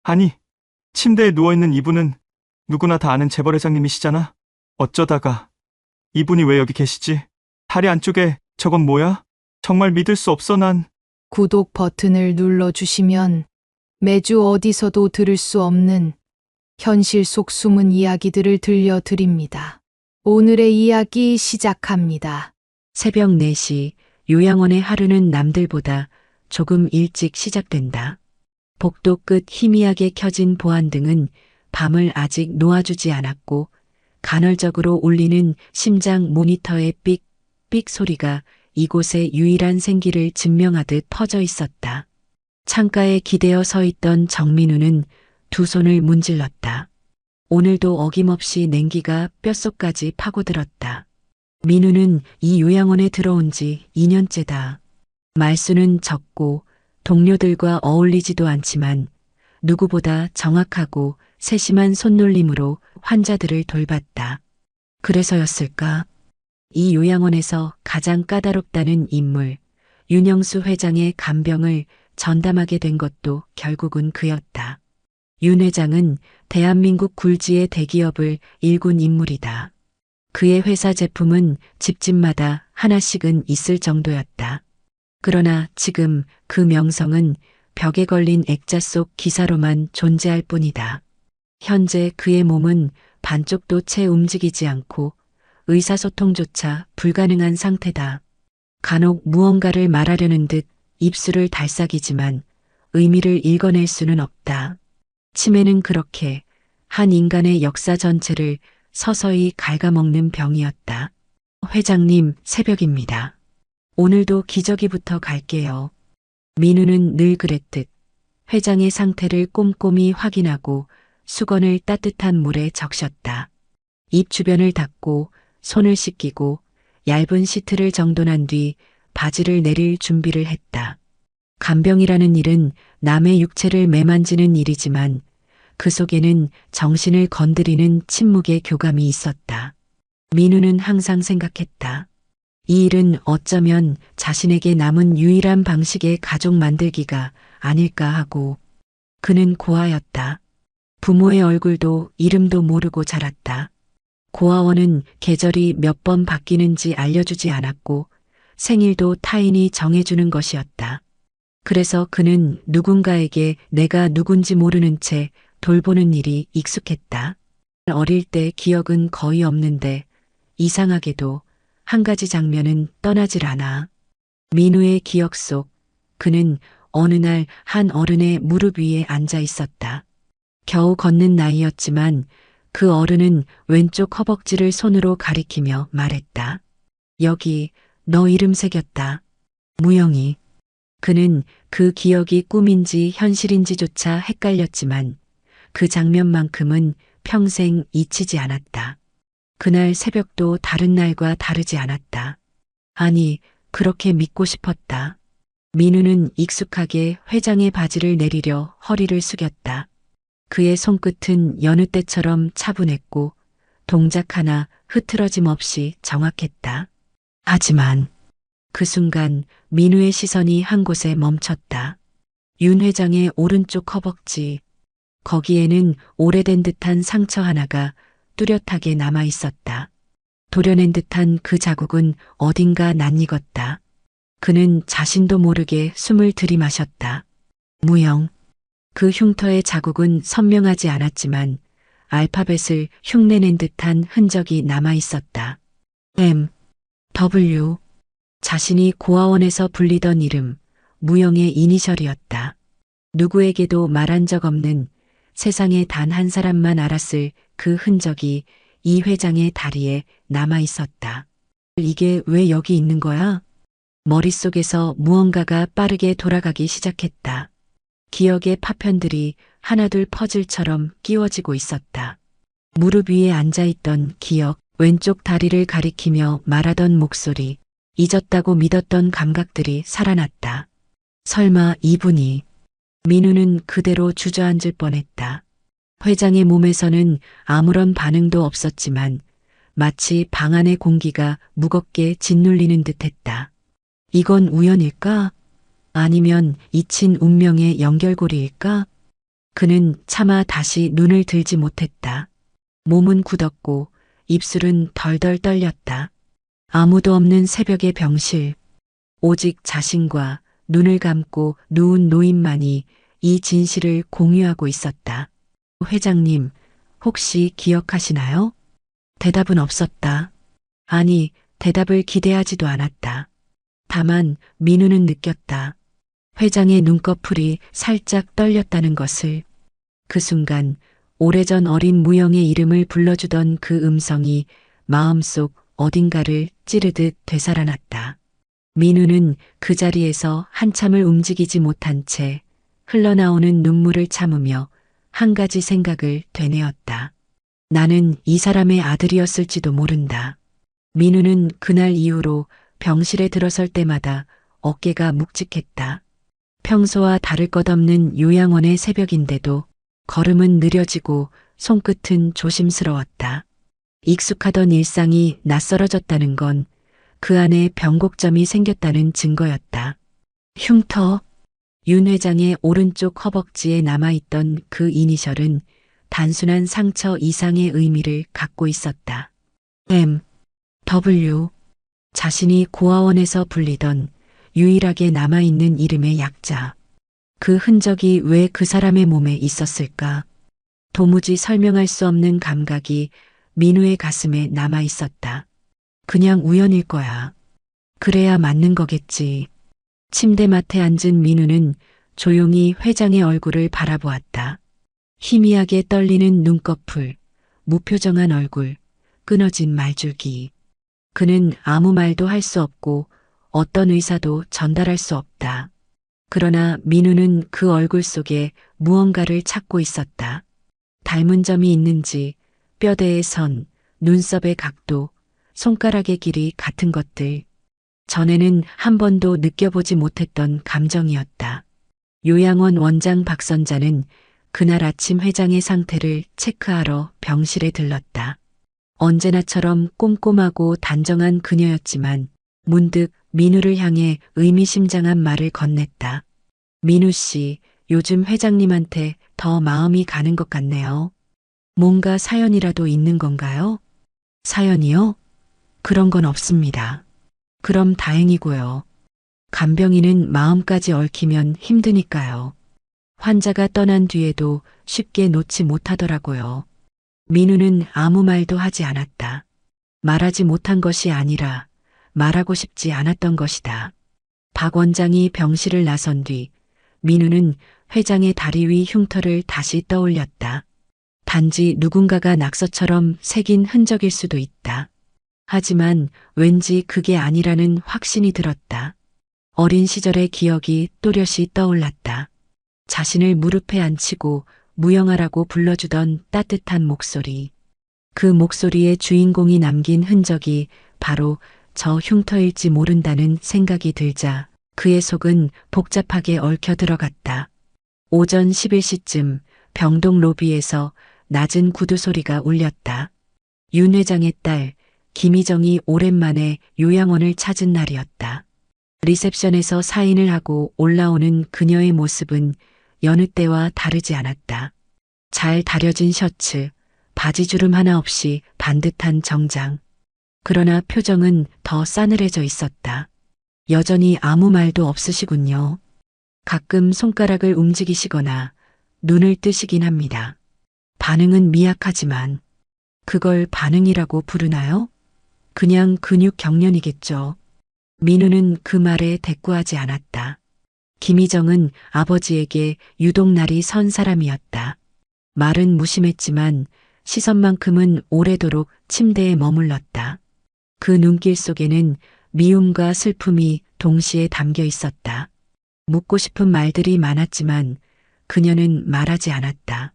아니, 침대에 누워있는 이분은 누구나 다 아는 재벌 회장님이시잖아. 어쩌다가 이분이 왜 여기 계시지? 다리 안쪽에 저건 뭐야? 정말 믿을 수 없어 난. 구독 버튼을 눌러주시면 매주 어디서도 들을 수 없는 현실 속 숨은 이야기들을 들려드립니다. 오늘의 이야기 시작합니다. 새벽 4시 요양원의 하루는 남들보다 조금 일찍 시작된다. 복도 끝 희미하게 켜진 보안등은 밤을 아직 놓아주지 않았고 간헐적으로 울리는 심장 모니터의 삑삑 소리가 이곳의 유일한 생기를 증명하듯 퍼져 있었다. 창가에 기대어 서 있던 정민우는 두 손을 문질렀다. 오늘도 어김없이 냉기가 뼛속까지 파고들었다. 민우는 이 요양원에 들어온 지 2년째다. 말수는 적고 동료들과 어울리지도 않지만 누구보다 정확하고 세심한 손놀림으로 환자들을 돌봤다. 그래서였을까? 이 요양원에서 가장 까다롭다는 인물, 윤영수 회장의 간병을 전담하게 된 것도 결국은 그였다. 윤 회장은 대한민국 굴지의 대기업을 일군 인물이다. 그의 회사 제품은 집집마다 하나씩은 있을 정도였다. 그러나 지금 그 명성은 벽에 걸린 액자 속 기사로만 존재할 뿐이다. 현재 그의 몸은 반쪽도 채 움직이지 않고 의사소통조차 불가능한 상태다. 간혹 무언가를 말하려는 듯 입술을 달싹이지만 의미를 읽어낼 수는 없다. 치매는 그렇게 한 인간의 역사 전체를 서서히 갉아먹는 병이었다. 회장님, 새벽입니다. 오늘도 기저귀부터 갈게요. 민우는 늘 그랬듯 회장의 상태를 꼼꼼히 확인하고 수건을 따뜻한 물에 적셨다. 입 주변을 닦고 손을 씻기고 얇은 시트를 정돈한 뒤 바지를 내릴 준비를 했다. 간병이라는 일은 남의 육체를 매만지는 일이지만 그 속에는 정신을 건드리는 침묵의 교감이 있었다. 민우는 항상 생각했다. 이 일은 어쩌면 자신에게 남은 유일한 방식의 가족 만들기가 아닐까 하고. 그는 고아였다. 부모의 얼굴도 이름도 모르고 자랐다. 고아원은 계절이 몇 번 바뀌는지 알려주지 않았고 생일도 타인이 정해주는 것이었다. 그래서 그는 누군가에게 내가 누군지 모르는 채 돌보는 일이 익숙했다. 어릴 때 기억은 거의 없는데 이상하게도 한 가지 장면은 떠나질 않아. 민우의 기억 속 그는 어느 날 한 어른의 무릎 위에 앉아 있었다. 겨우 걷는 나이였지만 그 어른은 왼쪽 허벅지를 손으로 가리키며 말했다. 여기 너 이름 새겼다. 무영이. 그는 그 기억이 꿈인지 현실인지조차 헷갈렸지만 그 장면만큼은 평생 잊히지 않았다. 그날 새벽도 다른 날과 다르지 않았다. 아니, 그렇게 믿고 싶었다. 민우는 익숙하게 회장의 바지를 내리려 허리를 숙였다. 그의 손끝은 여느 때처럼 차분했고 동작 하나 흐트러짐 없이 정확했다. 하지만 그 순간 민우의 시선이 한 곳에 멈췄다. 윤 회장의 오른쪽 허벅지. 거기에는 오래된 듯한 상처 하나가 뚜렷하게 남아 있었다. 도려낸 듯한 그 자국은 어딘가 낯익었다. 그는 자신도 모르게 숨을 들이마셨다. 무영. 그 흉터의 자국은 선명하지 않았지만 알파벳을 흉내낸 듯한 흔적이 남아 있었다. M, W. 자신이 고아원에서 불리던 이름, 무영의 이니셜이었다. 누구에게도 말한 적 없는 세상에 단 한 사람만 알았을 그 흔적이 이 회장의 다리에 남아 있었다. 이게 왜 여기 있는 거야? 머릿속에서 무언가가 빠르게 돌아가기 시작했다. 기억의 파편들이 하나둘 퍼즐처럼 끼워지고 있었다. 무릎 위에 앉아있던 기억, 왼쪽 다리를 가리키며 말하던 목소리, 잊었다고 믿었던 감각들이 살아났다. 설마 이분이. 민우는 그대로 주저앉을 뻔했다. 회장의 몸에서는 아무런 반응도 없었지만 마치 방 안의 공기가 무겁게 짓눌리는 듯했다. 이건 우연일까? 아니면 잊힌 운명의 연결고리일까? 그는 차마 다시 눈을 들지 못했다. 몸은 굳었고 입술은 덜덜 떨렸다. 아무도 없는 새벽의 병실. 오직 자신과 눈을 감고 누운 노인만이 이 진실을 공유하고 있었다. 회장님, 혹시 기억하시나요? 대답은 없었다. 아니, 대답을 기대하지도 않았다. 다만 민우는 느꼈다. 회장의 눈꺼풀이 살짝 떨렸다는 것을. 그 순간 오래전 어린 무영의 이름을 불러주던 그 음성이 마음속 어딘가를 찌르듯 되살아났다. 민우는 그 자리에서 한참을 움직이지 못한 채 흘러나오는 눈물을 참으며 한 가지 생각을 되뇌었다. 나는 이 사람의 아들이었을지도 모른다. 민우는 그날 이후로 병실에 들어설 때마다 어깨가 묵직했다. 평소와 다를 것 없는 요양원의 새벽인데도 걸음은 느려지고 손끝은 조심스러웠다. 익숙하던 일상이 낯설어졌다는 건 그 안에 변곡점이 생겼다는 증거였다. 흉터. 윤 회장의 오른쪽 허벅지에 남아있던 그 이니셜은 단순한 상처 이상의 의미를 갖고 있었다. M, W. 자신이 고아원에서 불리던 유일하게 남아있는 이름의 약자. 그 흔적이 왜 그 사람의 몸에 있었을까? 도무지 설명할 수 없는 감각이 민우의 가슴에 남아있었다. 그냥 우연일 거야. 그래야 맞는 거겠지. 침대맡에 앉은 민우는 조용히 회장의 얼굴을 바라보았다. 희미하게 떨리는 눈꺼풀, 무표정한 얼굴, 끊어진 말줄기. 그는 아무 말도 할 수 없고 어떤 의사도 전달할 수 없다. 그러나 민우는 그 얼굴 속에 무언가를 찾고 있었다. 닮은 점이 있는지, 뼈대의 선, 눈썹의 각도, 손가락의 길이 같은 것들. 전에는 한 번도 느껴보지 못했던 감정이었다. 요양원 원장 박선자는 그날 아침 회장의 상태를 체크하러 병실에 들렀다. 언제나처럼 꼼꼼하고 단정한 그녀였지만 문득 민우를 향해 의미심장한 말을 건넸다. 민우 씨, 요즘 회장님한테 더 마음이 가는 것 같네요. 뭔가 사연이라도 있는 건가요? 사연이요? 그런 건 없습니다. 그럼 다행이고요. 간병인은 마음까지 얽히면 힘드니까요. 환자가 떠난 뒤에도 쉽게 놓지 못하더라고요. 민우는 아무 말도 하지 않았다. 말하지 못한 것이 아니라 말하고 싶지 않았던 것이다. 박 원장이 병실을 나선 뒤 민우는 회장의 다리 위 흉터를 다시 떠올렸다. 단지 누군가가 낙서처럼 새긴 흔적일 수도 있다. 하지만 왠지 그게 아니라는 확신이 들었다. 어린 시절의 기억이 또렷이 떠올랐다. 자신을 무릎에 앉히고 무영아라고 불러주던 따뜻한 목소리. 그 목소리의 주인공이 남긴 흔적이 바로 저 흉터일지 모른다는 생각이 들자 그의 속은 복잡하게 얽혀 들어갔다. 오전 11시쯤 병동 로비에서 낮은 구두 소리가 울렸다. 윤 회장의 딸 김희정이 오랜만에 요양원을 찾은 날이었다. 리셉션에서 사인을 하고 올라오는 그녀의 모습은 여느 때와 다르지 않았다. 잘 다려진 셔츠, 바지주름 하나 없이 반듯한 정장. 그러나 표정은 더 싸늘해져 있었다. 여전히 아무 말도 없으시군요. 가끔 손가락을 움직이시거나 눈을 뜨시긴 합니다. 반응은 미약하지만 그걸 반응이라고 부르나요? 그냥 근육 경련이겠죠. 민우는 그 말에 대꾸하지 않았다. 김희정은 아버지에게 유독 날이 선 사람이었다. 말은 무심했지만 시선만큼은 오래도록 침대에 머물렀다. 그 눈길 속에는 미움과 슬픔이 동시에 담겨 있었다. 묻고 싶은 말들이 많았지만 그녀는 말하지 않았다.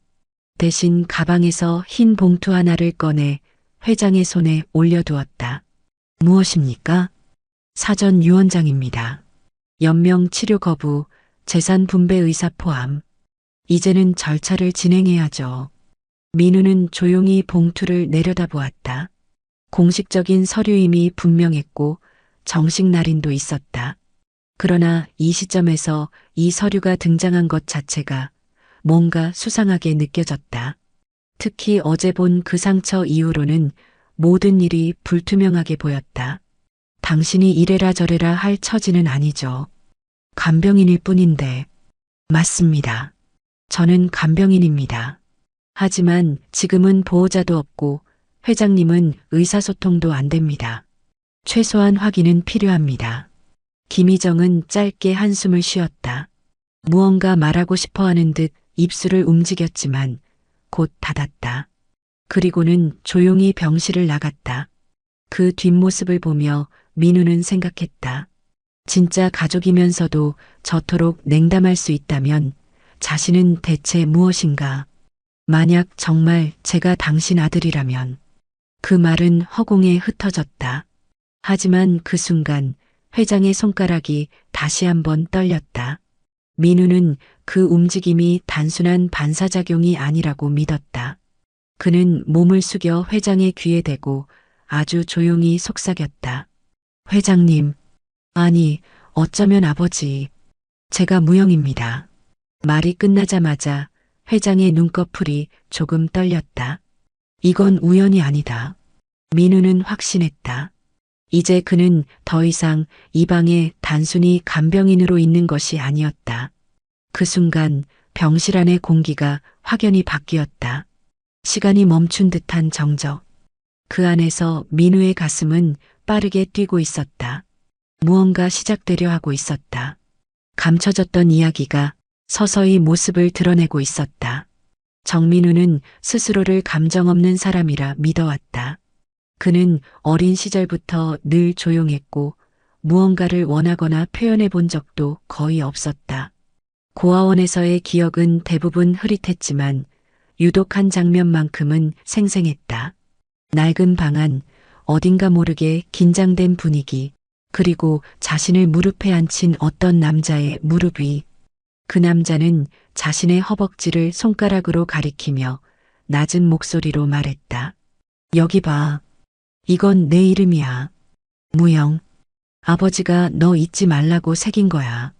대신 가방에서 흰 봉투 하나를 꺼내 회장의 손에 올려두었다. 무엇입니까? 사전 유언장입니다. 연명 치료 거부, 재산 분배 의사 포함. 이제는 절차를 진행해야죠. 민우는 조용히 봉투를 내려다보았다. 공식적인 서류임이 분명했고 정식 날인도 있었다. 그러나 이 시점에서 이 서류가 등장한 것 자체가 뭔가 수상하게 느껴졌다. 특히 어제 본 그 상처 이후로는 모든 일이 불투명하게 보였다. 당신이 이래라 저래라 할 처지는 아니죠. 간병인일 뿐인데. 맞습니다. 저는 간병인입니다. 하지만 지금은 보호자도 없고 회장님은 의사소통도 안 됩니다. 최소한 확인은 필요합니다. 김희정은 짧게 한숨을 쉬었다. 무언가 말하고 싶어 하는 듯 입술을 움직였지만 곧 닫았다. 그리고는 조용히 병실을 나갔다. 그 뒷모습을 보며 민우는 생각했다. 진짜 가족이면서도 저토록 냉담할 수 있다면 자신은 대체 무엇인가? 만약 정말 제가 당신 아들이라면 그 말은 허공에 흩어졌다. 하지만 그 순간 회장의 손가락이 다시 한번 떨렸다. 민우는 그 움직임이 단순한 반사작용이 아니라고 믿었다. 그는 몸을 숙여 회장의 귀에 대고 아주 조용히 속삭였다. 회장님, 아니, 어쩌면 아버지, 제가 무영입니다. 말이 끝나자마자 회장의 눈꺼풀이 조금 떨렸다. 이건 우연이 아니다. 민우는 확신했다. 이제 그는 더 이상 이 방에 단순히 간병인으로 있는 것이 아니었다. 그 순간 병실 안의 공기가 확연히 바뀌었다. 시간이 멈춘 듯한 정적. 그 안에서 민우의 가슴은 빠르게 뛰고 있었다. 무언가 시작되려 하고 있었다. 감춰졌던 이야기가 서서히 모습을 드러내고 있었다. 정민우는 스스로를 감정 없는 사람이라 믿어왔다. 그는 어린 시절부터 늘 조용했고 무언가를 원하거나 표현해 본 적도 거의 없었다. 고아원에서의 기억은 대부분 흐릿했지만 유독 한 장면만큼은 생생했다. 낡은 방 안, 어딘가 모르게 긴장된 분위기, 그리고 자신을 무릎에 앉힌 어떤 남자의 무릎 위. 그 남자는 자신의 허벅지를 손가락으로 가리키며 낮은 목소리로 말했다. 여기 봐. 이건 내 이름이야. 무영. 아버지가 너 잊지 말라고 새긴 거야.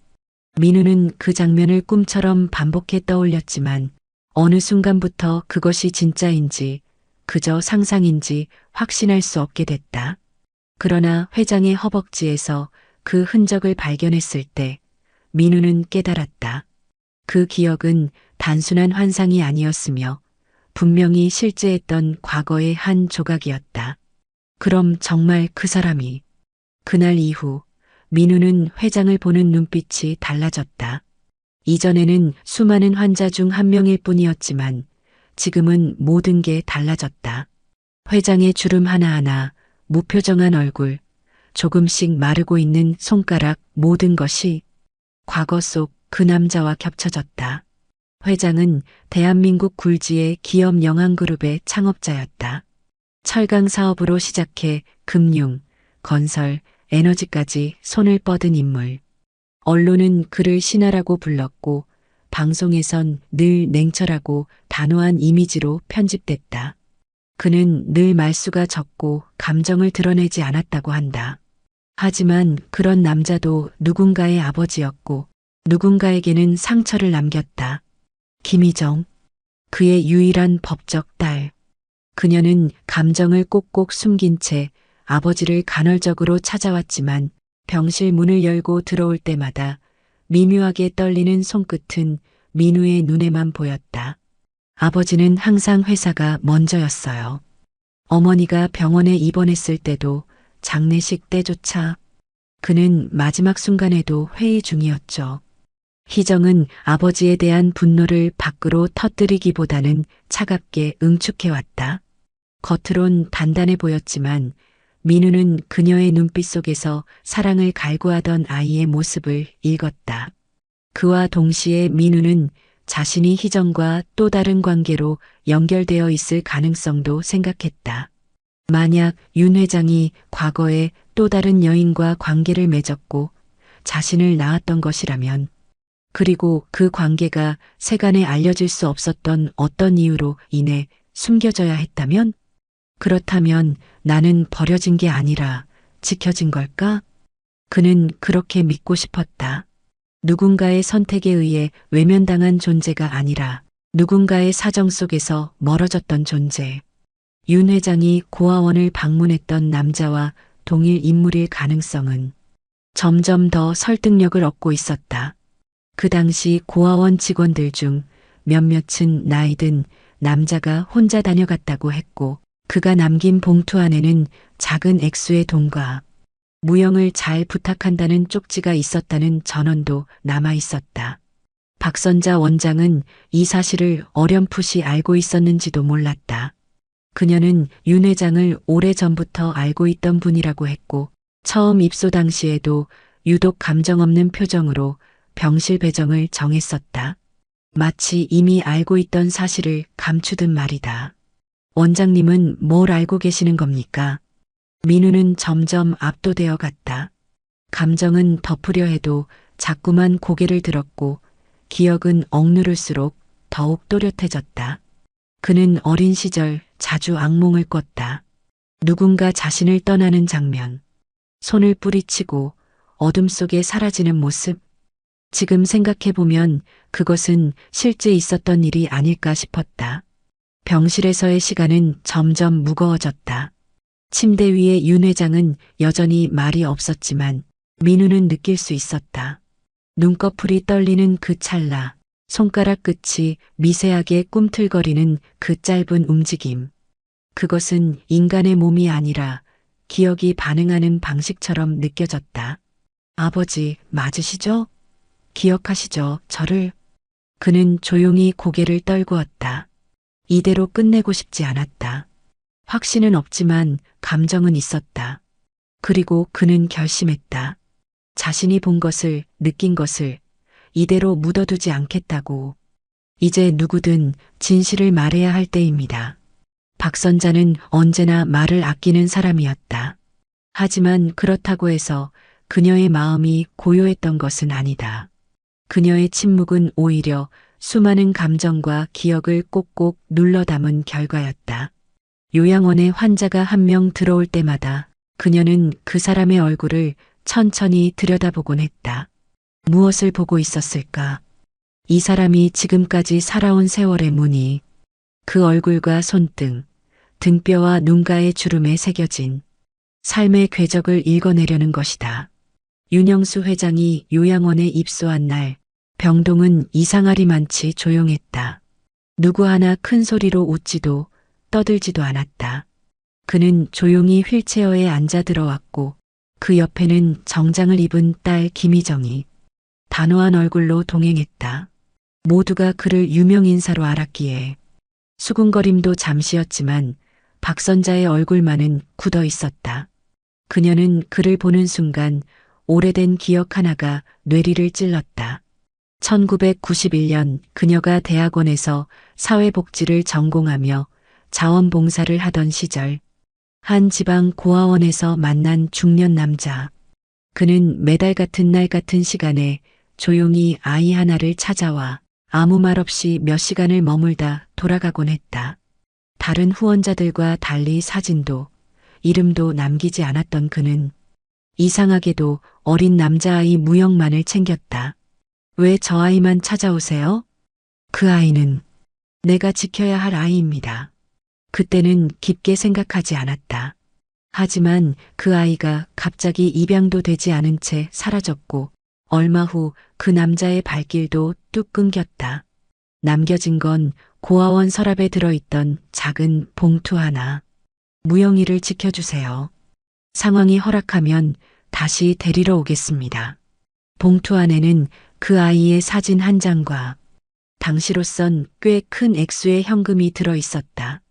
민우는 그 장면을 꿈처럼 반복해 떠올렸지만 어느 순간부터 그것이 진짜인지 그저 상상인지 확신할 수 없게 됐다. 그러나 회장의 허벅지에서 그 흔적을 발견했을 때 민우는 깨달았다. 그 기억은 단순한 환상이 아니었으며 분명히 실제했던 과거의 한 조각이었다. 그럼 정말 그 사람이. 그날 이후 민우는 회장을 보는 눈빛이 달라졌다. 이전에는 수많은 환자 중 한 명일 뿐이었지만 지금은 모든 게 달라졌다. 회장의 주름 하나하나, 무표정한 얼굴, 조금씩 마르고 있는 손가락, 모든 것이 과거 속 그 남자와 겹쳐졌다. 회장은 대한민국 굴지의 기업 영항그룹의 창업자였다. 철강 사업으로 시작해 금융, 건설, 에너지까지 손을 뻗은 인물. 언론은 그를 신하라고 불렀고 방송에선 늘 냉철하고 단호한 이미지로 편집됐다. 그는 늘 말수가 적고 감정을 드러내지 않았다고 한다. 하지만 그런 남자도 누군가의 아버지였고 누군가에게는 상처를 남겼다. 김희정, 그의 유일한 법적 딸. 그녀는 감정을 꼭꼭 숨긴 채 아버지를 간헐적으로 찾아왔지만 병실 문을 열고 들어올 때마다 미묘하게 떨리는 손끝은 민우의 눈에만 보였다. 아버지는 항상 회사가 먼저였어요. 어머니가 병원에 입원했을 때도 장례식 때조차 그는 마지막 순간에도 회의 중이었죠. 희정은 아버지에 대한 분노를 밖으로 터뜨리기보다는 차갑게 응축해왔다. 겉으론 단단해 보였지만 민우는 그녀의 눈빛 속에서 사랑을 갈구하던 아이의 모습을 읽었다. 그와 동시에 민우는 자신이 희정과 또 다른 관계로 연결되어 있을 가능성도 생각했다. 만약 윤 회장이 과거에 또 다른 여인과 관계를 맺었고 자신을 낳았던 것이라면, 그리고 그 관계가 세간에 알려질 수 없었던 어떤 이유로 인해 숨겨져야 했다면? 그렇다면 나는 버려진 게 아니라 지켜진 걸까? 그는 그렇게 믿고 싶었다. 누군가의 선택에 의해 외면당한 존재가 아니라 누군가의 사정 속에서 멀어졌던 존재. 윤 회장이 고아원을 방문했던 남자와 동일 인물일 가능성은 점점 더 설득력을 얻고 있었다. 그 당시 고아원 직원들 중 몇몇은 나이 든 남자가 혼자 다녀갔다고 했고, 그가 남긴 봉투 안에는 작은 액수의 돈과 무형을 잘 부탁한다는 쪽지가 있었다는 전원도 남아 있었다. 박선자 원장은 이 사실을 어렴풋이 알고 있었는지도 몰랐다. 그녀는 윤 회장을 오래전부터 알고 있던 분이라고 했고, 처음 입소 당시에도 유독 감정 없는 표정으로 병실 배정을 정했었다. 마치 이미 알고 있던 사실을 감추듯 말이다. 원장님은 뭘 알고 계시는 겁니까? 민우는 점점 압도되어 갔다. 감정은 덮으려 해도 자꾸만 고개를 들었고, 기억은 억누를수록 더욱 또렷해졌다. 그는 어린 시절 자주 악몽을 꿨다. 누군가 자신을 떠나는 장면, 손을 뿌리치고 어둠 속에 사라지는 모습. 지금 생각해보면 그것은 실제 있었던 일이 아닐까 싶었다. 병실에서의 시간은 점점 무거워졌다. 침대 위에 윤 회장은 여전히 말이 없었지만 민우는 느낄 수 있었다. 눈꺼풀이 떨리는 그 찰나, 손가락 끝이 미세하게 꿈틀거리는 그 짧은 움직임. 그것은 인간의 몸이 아니라 기억이 반응하는 방식처럼 느껴졌다. 아버지, 맞으시죠? 기억하시죠, 저를? 그는 조용히 고개를 떨구었다. 이대로 끝내고 싶지 않았다. 확신은 없지만 감정은 있었다. 그리고 그는 결심했다. 자신이 본 것을, 느낀 것을 이대로 묻어두지 않겠다고. 이제 누구든 진실을 말해야 할 때입니다. 박선자는 언제나 말을 아끼는 사람이었다. 하지만 그렇다고 해서 그녀의 마음이 고요했던 것은 아니다. 그녀의 침묵은 오히려 수많은 감정과 기억을 꼭꼭 눌러 담은 결과였다. 요양원에 환자가 한 명 들어올 때마다 그녀는 그 사람의 얼굴을 천천히 들여다보곤 했다. 무엇을 보고 있었을까? 이 사람이 지금까지 살아온 세월의 무늬, 그 얼굴과 손등, 등뼈와 눈가의 주름에 새겨진 삶의 궤적을 읽어내려는 것이다. 윤영수 회장이 요양원에 입소한 날, 병동은 이상하리만치 조용했다. 누구 하나 큰 소리로 웃지도 떠들지도 않았다. 그는 조용히 휠체어에 앉아 들어왔고, 그 옆에는 정장을 입은 딸 김희정이 단호한 얼굴로 동행했다. 모두가 그를 유명인사로 알았기에 수군거림도 잠시였지만 박선자의 얼굴만은 굳어 있었다. 그녀는 그를 보는 순간 오래된 기억 하나가 뇌리를 찔렀다. 1991년 그녀가 대학원에서 사회복지를 전공하며 자원봉사를 하던 시절, 한 지방 고아원에서 만난 중년 남자. 그는 매달 같은 날 같은 시간에 조용히 아이 하나를 찾아와 아무 말 없이 몇 시간을 머물다 돌아가곤 했다. 다른 후원자들과 달리 사진도 이름도 남기지 않았던 그는 이상하게도 어린 남자아이 무영만을 챙겼다. 왜 저 아이만 찾아오세요? 그 아이는 내가 지켜야 할 아이입니다. 그때는 깊게 생각하지 않았다. 하지만 그 아이가 갑자기 입양도 되지 않은 채 사라졌고, 얼마 후 그 남자의 발길도 뚝 끊겼다. 남겨진 건 고아원 서랍에 들어있던 작은 봉투 하나. 무영이를 지켜주세요. 상황이 허락하면 다시 데리러 오겠습니다. 봉투 안에는 그 아이의 사진 한 장과 당시로선 꽤 큰 액수의 현금이 들어 있었다.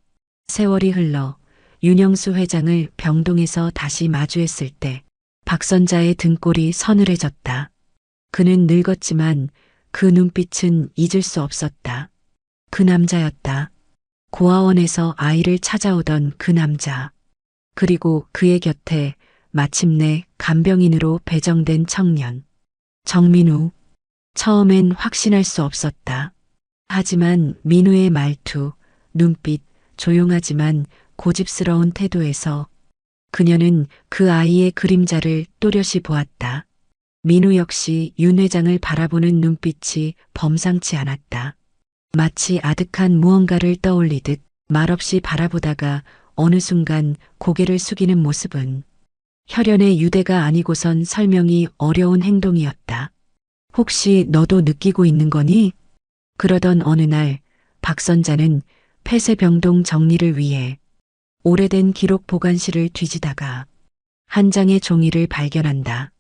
세월이 흘러 윤영수 회장을 병동에서 다시 마주했을 때 박선자의 등골이 서늘해졌다. 그는 늙었지만 그 눈빛은 잊을 수 없었다. 그 남자였다. 고아원에서 아이를 찾아오던 그 남자. 그리고 그의 곁에 마침내 간병인으로 배정된 청년. 정민우. 처음엔 확신할 수 없었다. 하지만 민우의 말투, 눈빛, 조용하지만 고집스러운 태도에서 그녀는 그 아이의 그림자를 또렷이 보았다. 민우 역시 윤 회장을 바라보는 눈빛이 범상치 않았다. 마치 아득한 무언가를 떠올리듯 말없이 바라보다가 어느 순간 고개를 숙이는 모습은 혈연의 유대가 아니고선 설명이 어려운 행동이었다. 혹시 너도 느끼고 있는 거니? 그러던 어느 날 박 선자는 폐쇄병동 정리를 위해 오래된 기록 보관실을 뒤지다가 한 장의 종이를 발견한다.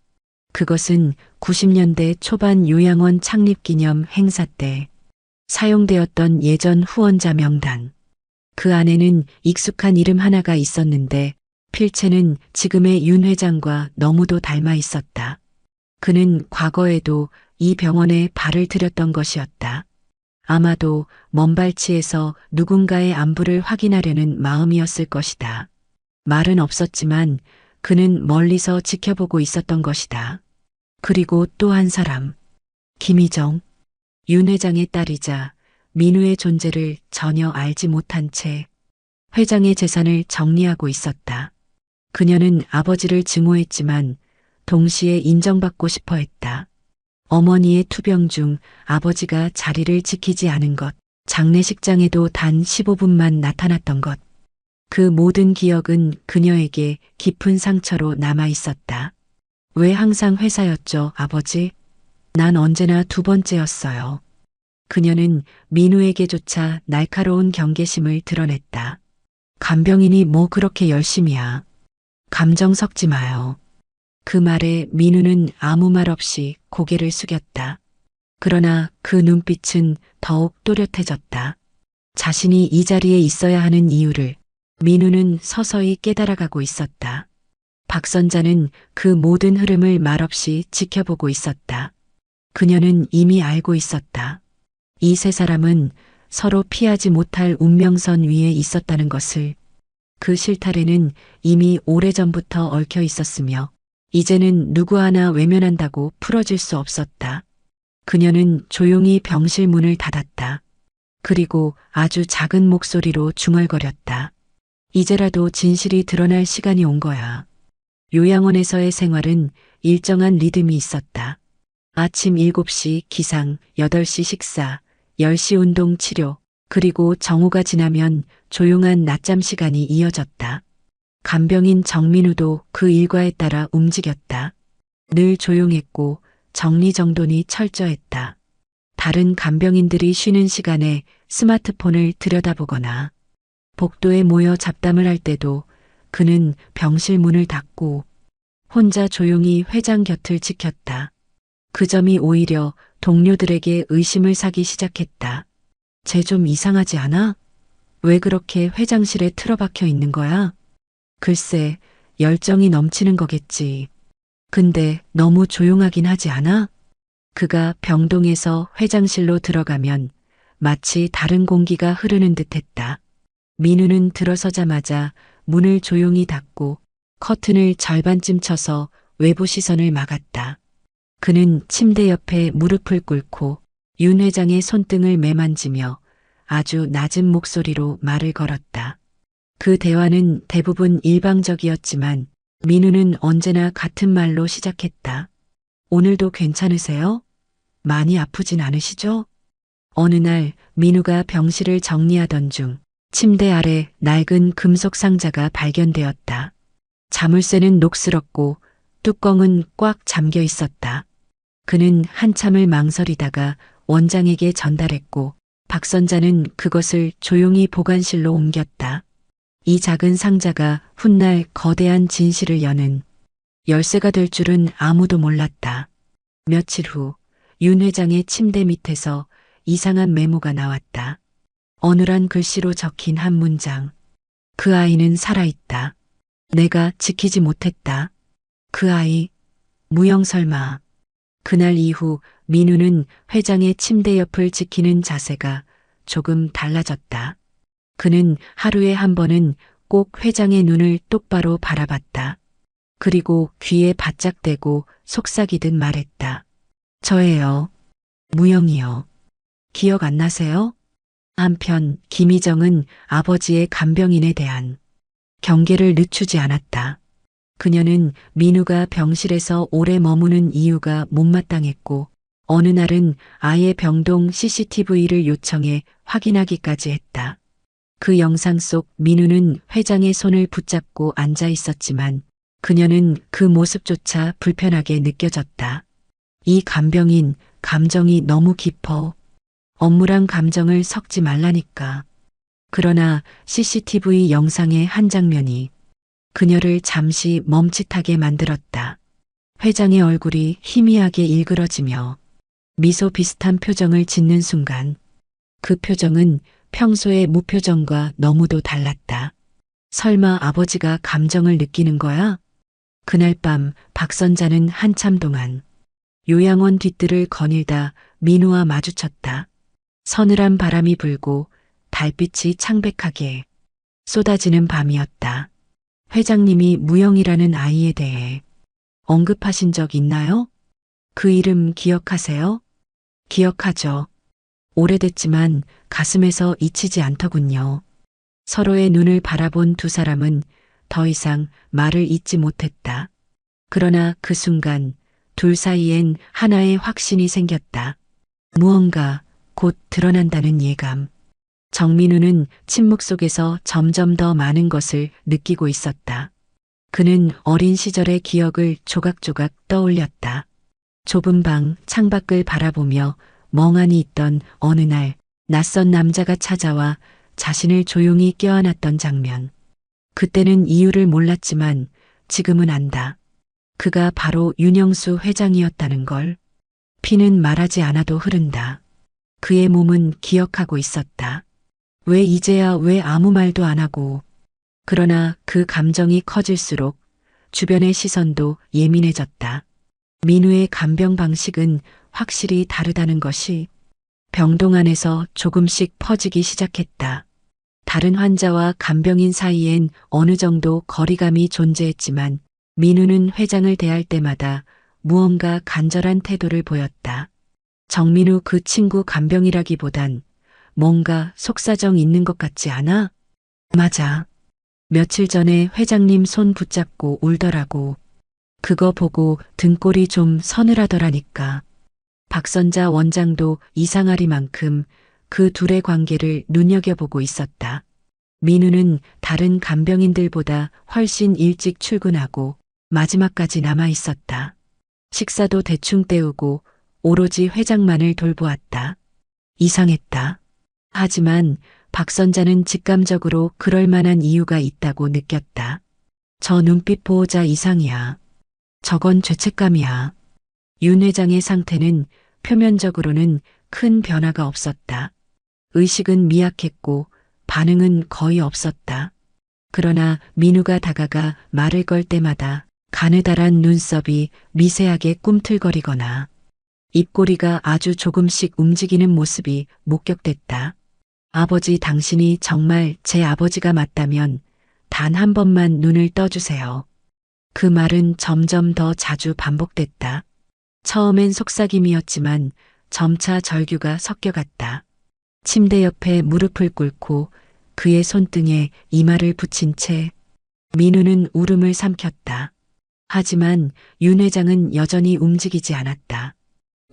그것은 90년대 초반 요양원 창립 기념 행사 때 사용되었던 예전 후원자 명단. 그 안에는 익숙한 이름 하나가 있었는데 필체는 지금의 윤 회장과 너무도 닮아 있었다. 그는 과거에도 이 병원에 발을 들였던 것이었다. 아마도 먼발치에서 누군가의 안부를 확인하려는 마음이었을 것이다. 말은 없었지만 그는 멀리서 지켜보고 있었던 것이다. 그리고 또 한 사람, 김희정, 윤 회장의 딸이자 민우의 존재를 전혀 알지 못한 채 회장의 재산을 정리하고 있었다. 그녀는 아버지를 증오했지만 동시에 인정받고 싶어 했다. 어머니의 투병 중 아버지가 자리를 지키지 않은 것, 장례식장에도 단 15분만 나타났던 것. 그 모든 기억은 그녀에게 깊은 상처로 남아 있었다. 왜 항상 회사였죠, 아버지? 난 언제나 두 번째였어요. 그녀는 민우에게조차 날카로운 경계심을 드러냈다. 간병인이 뭐 그렇게 열심이야. 감정 섞지 마요. 그 말에 민우는 아무 말 없이 고개를 숙였다. 그러나 그 눈빛은 더욱 또렷해졌다. 자신이 이 자리에 있어야 하는 이유를 민우는 서서히 깨달아가고 있었다. 박 선자는 그 모든 흐름을 말없이 지켜보고 있었다. 그녀는 이미 알고 있었다. 이 세 사람은 서로 피하지 못할 운명선 위에 있었다는 것을. 그 실타래는 이미 오래전부터 얽혀 있었으며 이제는 누구 하나 외면한다고 풀어질 수 없었다. 그녀는 조용히 병실 문을 닫았다. 그리고 아주 작은 목소리로 중얼거렸다. 이제라도 진실이 드러날 시간이 온 거야. 요양원에서의 생활은 일정한 리듬이 있었다. 아침 7시 기상, 8시 식사, 10시 운동 치료, 그리고 정오가 지나면 조용한 낮잠 시간이 이어졌다. 간병인 정민우도 그 일과에 따라 움직였다. 늘 조용했고 정리정돈이 철저했다. 다른 간병인들이 쉬는 시간에 스마트폰을 들여다보거나 복도에 모여 잡담을 할 때도 그는 병실 문을 닫고 혼자 조용히 회장 곁을 지켰다. 그 점이 오히려 동료들에게 의심을 사기 시작했다. 쟤 좀 이상하지 않아? 왜 그렇게 회장실에 틀어박혀 있는 거야? 글쎄, 열정이 넘치는 거겠지. 근데 너무 조용하긴 하지 않아? 그가 병동에서 회장실로 들어가면 마치 다른 공기가 흐르는 듯 했다. 민우는 들어서자마자 문을 조용히 닫고 커튼을 절반쯤 쳐서 외부 시선을 막았다. 그는 침대 옆에 무릎을 꿇고 윤 회장의 손등을 매만지며 아주 낮은 목소리로 말을 걸었다. 그 대화는 대부분 일방적이었지만 민우는 언제나 같은 말로 시작했다. 오늘도 괜찮으세요? 많이 아프진 않으시죠? 어느 날 민우가 병실을 정리하던 중 침대 아래 낡은 금속 상자가 발견되었다. 자물쇠는 녹슬었고 뚜껑은 꽉 잠겨 있었다. 그는 한참을 망설이다가 원장에게 전달했고 박 선자는 그것을 조용히 보관실로 옮겼다. 이 작은 상자가 훗날 거대한 진실을 여는 열쇠가 될 줄은 아무도 몰랐다. 며칠 후 윤 회장의 침대 밑에서 이상한 메모가 나왔다. 어눌한 글씨로 적힌 한 문장. 그 아이는 살아있다. 내가 지키지 못했다. 그 아이, 무영 설마. 그날 이후 민우는 회장의 침대 옆을 지키는 자세가 조금 달라졌다. 그는 하루에 한 번은 꼭 회장의 눈을 똑바로 바라봤다. 그리고 귀에 바짝 대고 속삭이듯 말했다. 저예요. 무영이요. 기억 안 나세요? 한편 김희정은 아버지의 간병인에 대한 경계를 늦추지 않았다. 그녀는 민우가 병실에서 오래 머무는 이유가 못마땅했고 어느 날은 아예 병동 CCTV를 요청해 확인하기까지 했다. 그 영상 속 민우는 회장의 손을 붙잡고 앉아 있었지만 그녀는 그 모습조차 불편하게 느껴졌다. 이 간병인 감정이 너무 깊어. 업무랑 감정을 섞지 말라니까. 그러나 CCTV 영상의 한 장면이 그녀를 잠시 멈칫하게 만들었다. 회장의 얼굴이 희미하게 일그러지며 미소 비슷한 표정을 짓는 순간 그 표정은 평소의 무표정과 너무도 달랐다. 설마 아버지가 감정을 느끼는 거야? 그날 밤 박선자는 한참 동안 요양원 뒷뜰을 거닐다 민우와 마주쳤다. 서늘한 바람이 불고 달빛이 창백하게 쏟아지는 밤이었다. 회장님이 무영이라는 아이에 대해 언급하신 적 있나요? 그 이름 기억하세요? 기억하죠. 오래됐지만 가슴에서 잊히지 않더군요. 서로의 눈을 바라본 두 사람은 더 이상 말을 잇지 못했다. 그러나 그 순간 둘 사이엔 하나의 확신이 생겼다. 무언가 곧 드러난다는 예감. 정민우는 침묵 속에서 점점 더 많은 것을 느끼고 있었다. 그는 어린 시절의 기억을 조각조각 떠올렸다. 좁은 방 창밖을 바라보며 멍하니 있던 어느 날 낯선 남자가 찾아와 자신을 조용히 껴안았던 장면. 그때는 이유를 몰랐지만 지금은 안다. 그가 바로 윤영수 회장이었다는 걸. 피는 말하지 않아도 흐른다. 그의 몸은 기억하고 있었다. 왜 이제야 왜 아무 말도 안 하고. 그러나 그 감정이 커질수록 주변의 시선도 예민해졌다. 민우의 간병 방식은 확실히 다르다는 것이 병동 안에서 조금씩 퍼지기 시작했다. 다른 환자와 간병인 사이엔 어느 정도 거리감이 존재했지만 민우는 회장을 대할 때마다 무언가 간절한 태도를 보였다. 정민우 그 친구 간병이라기보단 뭔가 속사정 있는 것 같지 않아? 맞아. 며칠 전에 회장님 손 붙잡고 울더라고. 그거 보고 등골이 좀 서늘하더라니까. 박선자 원장도 이상하리만큼 그 둘의 관계를 눈여겨보고 있었다. 민우는 다른 간병인들보다 훨씬 일찍 출근하고 마지막까지 남아 있었다. 식사도 대충 때우고 오로지 회장만을 돌보았다. 이상했다. 하지만 박선자는 직감적으로 그럴 만한 이유가 있다고 느꼈다. 저 눈빛 보호자 이상이야. 저건 죄책감이야. 윤 회장의 상태는 표면적으로는 큰 변화가 없었다. 의식은 미약했고 반응은 거의 없었다. 그러나 민우가 다가가 말을 걸 때마다 가느다란 눈썹이 미세하게 꿈틀거리거나 입꼬리가 아주 조금씩 움직이는 모습이 목격됐다. 아버지, 당신이 정말 제 아버지가 맞다면 단 한 번만 눈을 떠주세요. 그 말은 점점 더 자주 반복됐다. 처음엔 속삭임이었지만 점차 절규가 섞여갔다. 침대 옆에 무릎을 꿇고 그의 손등에 이마를 붙인 채 민우는 울음을 삼켰다. 하지만 윤 회장은 여전히 움직이지 않았다.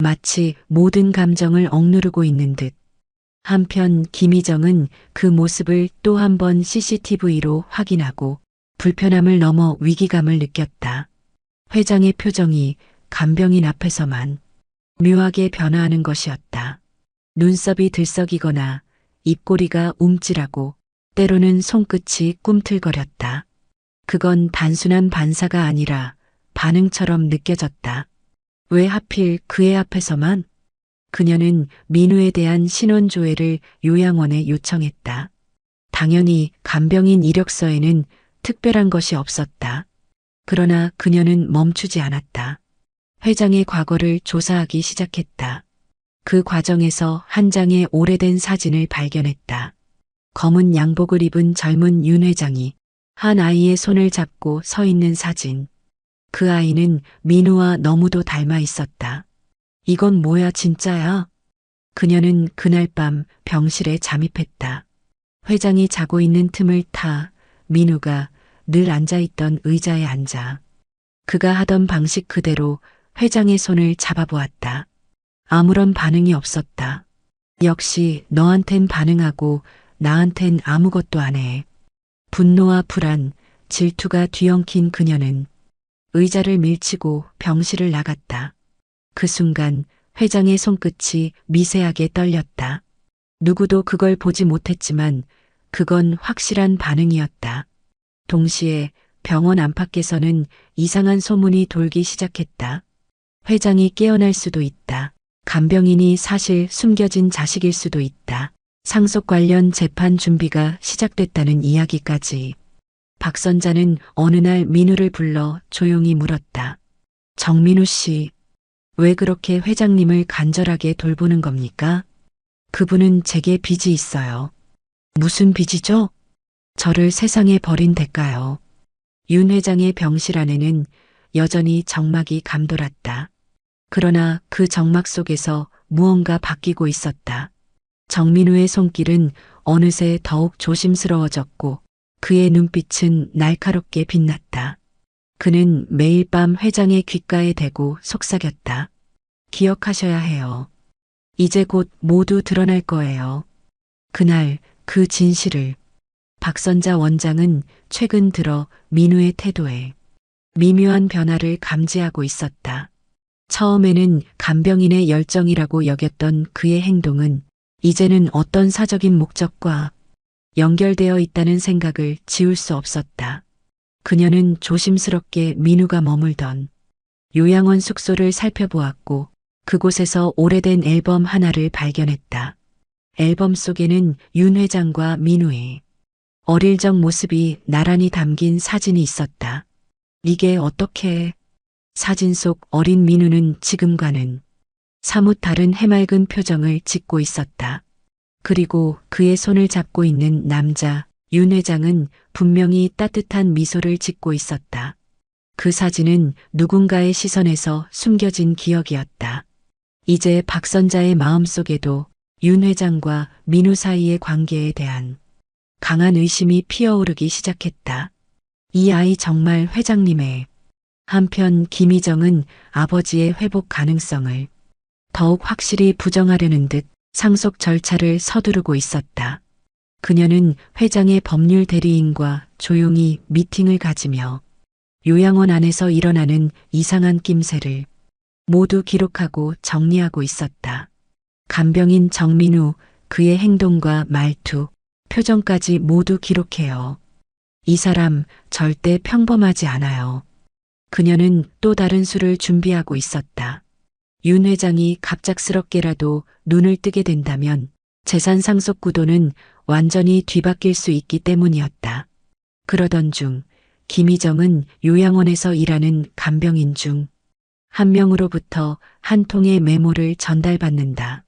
마치 모든 감정을 억누르고 있는 듯. 한편 김희정은 그 모습을 또 한 번 CCTV로 확인하고 불편함을 넘어 위기감을 느꼈다. 회장의 표정이 간병인 앞에서만 묘하게 변화하는 것이었다. 눈썹이 들썩이거나 입꼬리가 움찔하고 때로는 손끝이 꿈틀거렸다. 그건 단순한 반사가 아니라 반응처럼 느껴졌다. 왜 하필 그의 앞에서만? 그녀는 민우에 대한 신원조회를 요양원에 요청했다. 당연히 간병인 이력서에는 특별한 것이 없었다. 그러나 그녀는 멈추지 않았다. 회장의 과거를 조사하기 시작했다. 그 과정에서 한 장의 오래된 사진을 발견했다. 검은 양복을 입은 젊은 윤 회장이 한 아이의 손을 잡고 서 있는 사진. 그 아이는 민우와 너무도 닮아 있었다. 이건 뭐야, 진짜야? 그녀는 그날 밤 병실에 잠입했다. 회장이 자고 있는 틈을 타 민우가 늘 앉아있던 의자에 앉아 그가 하던 방식 그대로 회장의 손을 잡아보았다. 아무런 반응이 없었다. 역시 너한텐 반응하고 나한텐 아무것도 안 해. 분노와 불안, 질투가 뒤엉킨 그녀는 의자를 밀치고 병실을 나갔다. 그 순간 회장의 손끝이 미세하게 떨렸다. 누구도 그걸 보지 못했지만 그건 확실한 반응이었다. 동시에 병원 안팎에서는 이상한 소문이 돌기 시작했다. 회장이 깨어날 수도 있다. 간병인이 사실 숨겨진 자식일 수도 있다. 상속 관련 재판 준비가 시작됐다는 이야기까지. 박 선자는 어느 날 민우를 불러 조용히 물었다. 정민우 씨, 왜 그렇게 회장님을 간절하게 돌보는 겁니까? 그분은 제게 빚이 있어요. 무슨 빚이죠? 저를 세상에 버린 대가요. 윤 회장의 병실 안에는 여전히 정막이 감돌았다. 그러나 그 정막 속에서 무언가 바뀌고 있었다. 정민우의 손길은 어느새 더욱 조심스러워졌고 그의 눈빛은 날카롭게 빛났다. 그는 매일 밤 회장의 귓가에 대고 속삭였다. 기억하셔야 해요. 이제 곧 모두 드러날 거예요. 그날 그 진실을 박선자 원장은 최근 들어 민우의 태도에 미묘한 변화를 감지하고 있었다. 처음에는 간병인의 열정이라고 여겼던 그의 행동은 이제는 어떤 사적인 목적과 연결되어 있다는 생각을 지울 수 없었다. 그녀는 조심스럽게 민우가 머물던 요양원 숙소를 살펴보았고 그곳에서 오래된 앨범 하나를 발견했다. 앨범 속에는 윤 회장과 민우의 어릴 적 모습이 나란히 담긴 사진이 있었다. 이게 어떻게... 사진 속 어린 민우는 지금과는 사뭇 다른 해맑은 표정을 짓고 있었다. 그리고 그의 손을 잡고 있는 남자 윤 회장은 분명히 따뜻한 미소를 짓고 있었다. 그 사진은 누군가의 시선에서 숨겨진 기억이었다. 이제 박선자의 마음속에도 윤 회장과 민우 사이의 관계에 대한 강한 의심이 피어오르기 시작했다. 이 아이 정말 회장님의... 한편 김희정은 아버지의 회복 가능성을 더욱 확실히 부정하려는 듯 상속 절차를 서두르고 있었다. 그녀는 회장의 법률 대리인과 조용히 미팅을 가지며 요양원 안에서 일어나는 이상한 낌새를 모두 기록하고 정리하고 있었다. 간병인 정민우, 그의 행동과 말투, 표정까지 모두 기록해요. 이 사람 절대 평범하지 않아요. 그녀는 또 다른 수를 준비하고 있었다. 윤 회장이 갑작스럽게라도 눈을 뜨게 된다면 재산 상속 구도는 완전히 뒤바뀔 수 있기 때문이었다. 그러던 중 김희정은 요양원에서 일하는 간병인 중 한 명으로부터 한 통의 메모를 전달받는다.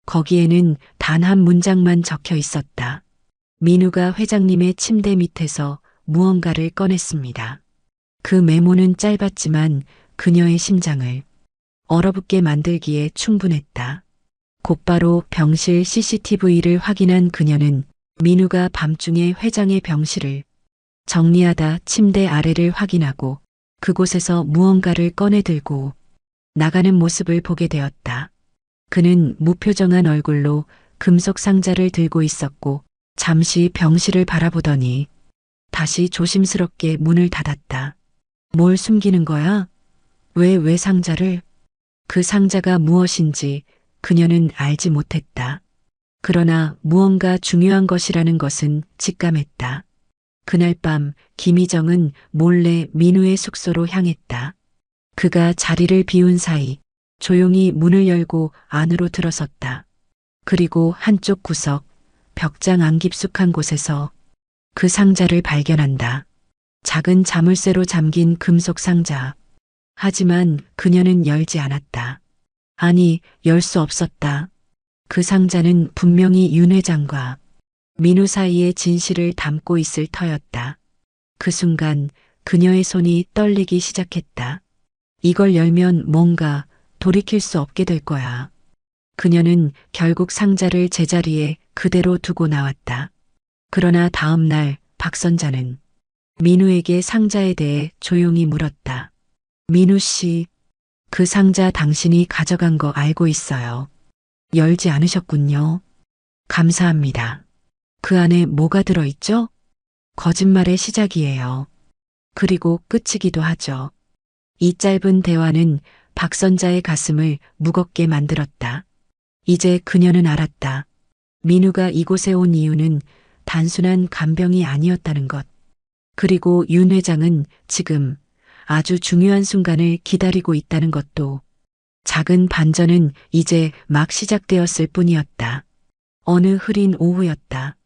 거기에는 단 한 문장만 적혀 있었다. 민우가 회장님의 침대 밑에서 무언가를 꺼냈습니다. 그 메모는 짧았지만 그녀의 심장을 얼어붙게 만들기에 충분했다. 곧바로 병실 CCTV를 확인한 그녀는 민우가 밤중에 회장의 병실을 정리하다 침대 아래를 확인하고 그곳에서 무언가를 꺼내 들고 나가는 모습을 보게 되었다. 그는 무표정한 얼굴로 금속 상자를 들고 있었고 잠시 병실을 바라보더니 다시 조심스럽게 문을 닫았다. 뭘 숨기는 거야? 왜 상자를? 그 상자가 무엇인지 그녀는 알지 못했다. 그러나 무언가 중요한 것이라는 것은 직감했다. 그날 밤 김희정은 몰래 민우의 숙소로 향했다. 그가 자리를 비운 사이 조용히 문을 열고 안으로 들어섰다. 그리고 한쪽 구석, 벽장 안 깊숙한 곳에서 그 상자를 발견한다. 작은 자물쇠로 잠긴 금속 상자. 하지만 그녀는 열지 않았다. 아니, 열 수 없었다. 그 상자는 분명히 윤 회장과 민우 사이의 진실을 담고 있을 터였다. 그 순간 그녀의 손이 떨리기 시작했다. 이걸 열면 뭔가 돌이킬 수 없게 될 거야. 그녀는 결국 상자를 제자리에 그대로 두고 나왔다. 그러나 다음 날 박선자는 민우에게 상자에 대해 조용히 물었다. 민우 씨, 그 상자 당신이 가져간 거 알고 있어요. 열지 않으셨군요. 감사합니다. 그 안에 뭐가 들어있죠? 거짓말의 시작이에요. 그리고 끝이기도 하죠. 이 짧은 대화는 박선자의 가슴을 무겁게 만들었다. 이제 그녀는 알았다. 민우가 이곳에 온 이유는 단순한 간병이 아니었다는 것. 그리고 윤 회장은 지금 아주 중요한 순간을 기다리고 있다는 것도. 작은 반전은 이제 막 시작되었을 뿐이었다. 어느 흐린 오후였다.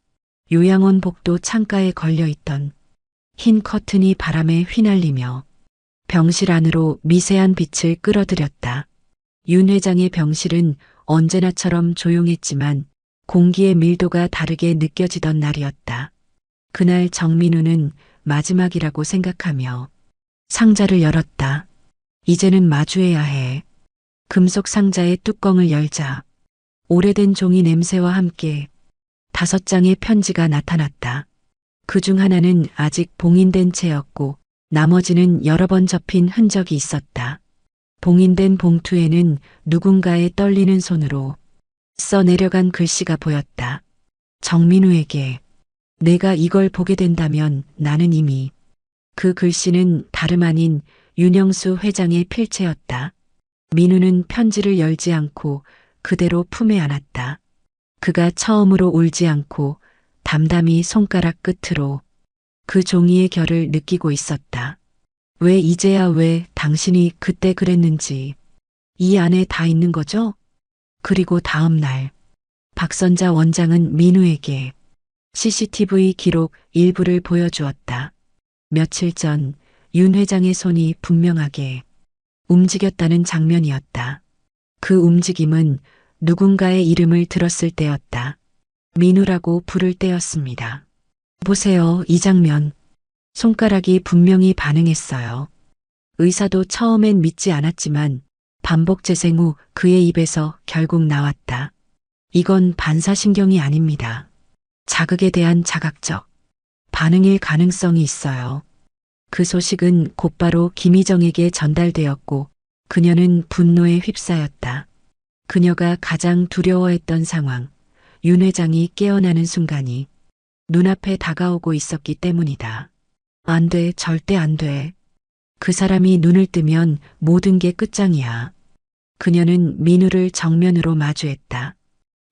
요양원 복도 창가에 걸려있던 흰 커튼이 바람에 휘날리며 병실 안으로 미세한 빛을 끌어들였다. 윤 회장의 병실은 언제나처럼 조용했지만 공기의 밀도가 다르게 느껴지던 날이었다. 그날 정민우는 마지막이라고 생각하며 상자를 열었다. 이제는 마주해야 해. 금속 상자의 뚜껑을 열자 오래된 종이 냄새와 함께 5장의 편지가 나타났다. 그중 하나는 아직 봉인된 채였고 나머지는 여러 번 접힌 흔적이 있었다. 봉인된 봉투에는 누군가의 떨리는 손으로 써내려간 글씨가 보였다. 정민우에게 내가 이걸 보게 된다면 나는 이미. 그 글씨는 다름 아닌 윤영수 회장의 필체였다. 민우는 편지를 열지 않고 그대로 품에 안았다. 그가 처음으로 울지 않고 담담히 손가락 끝으로 그 종이의 결을 느끼고 있었다. 왜 이제야 왜 당신이 그때 그랬는지 이 안에 다 있는 거죠? 그리고 다음 날 박선자 원장은 민우에게 CCTV 기록 일부를 보여주었다. 며칠 전 윤 회장의 손이 분명하게 움직였다는 장면이었다. 그 움직임은 누군가의 이름을 들었을 때였다. 민우라고 부를 때였습니다. 보세요, 이 장면. 손가락이 분명히 반응했어요. 의사도 처음엔 믿지 않았지만 반복 재생 후 그의 입에서 결국 나왔다. 이건 반사신경이 아닙니다. 자극에 대한 자각적 반응일 가능성이 있어요. 그 소식은 곧바로 김희정에게 전달되었고 그녀는 분노에 휩싸였다. 그녀가 가장 두려워했던 상황, 윤 회장이 깨어나는 순간이 눈앞에 다가오고 있었기 때문이다. 안 돼, 절대 안 돼. 그 사람이 눈을 뜨면 모든 게 끝장이야. 그녀는 민우를 정면으로 마주했다.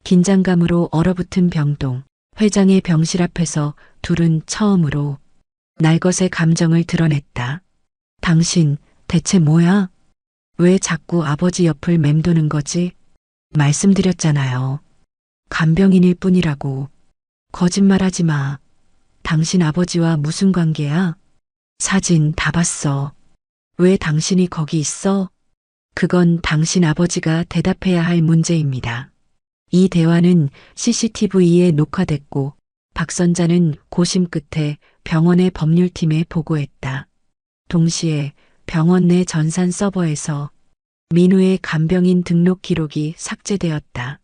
긴장감으로 얼어붙은 병동, 회장의 병실 앞에서 둘은 처음으로 날것의 감정을 드러냈다. 당신 대체 뭐야? 왜 자꾸 아버지 옆을 맴도는 거지? 말씀드렸잖아요. 간병인일 뿐이라고. 거짓말하지 마. 당신 아버지와 무슨 관계야? 사진 다 봤어. 왜 당신이 거기 있어? 그건 당신 아버지가 대답해야 할 문제입니다. 이 대화는 CCTV에 녹화됐고 박선자는 고심 끝에 병원의 법률팀에 보고했다. 동시에 병원 내 전산 서버에서 민우의 간병인 등록 기록이 삭제되었다.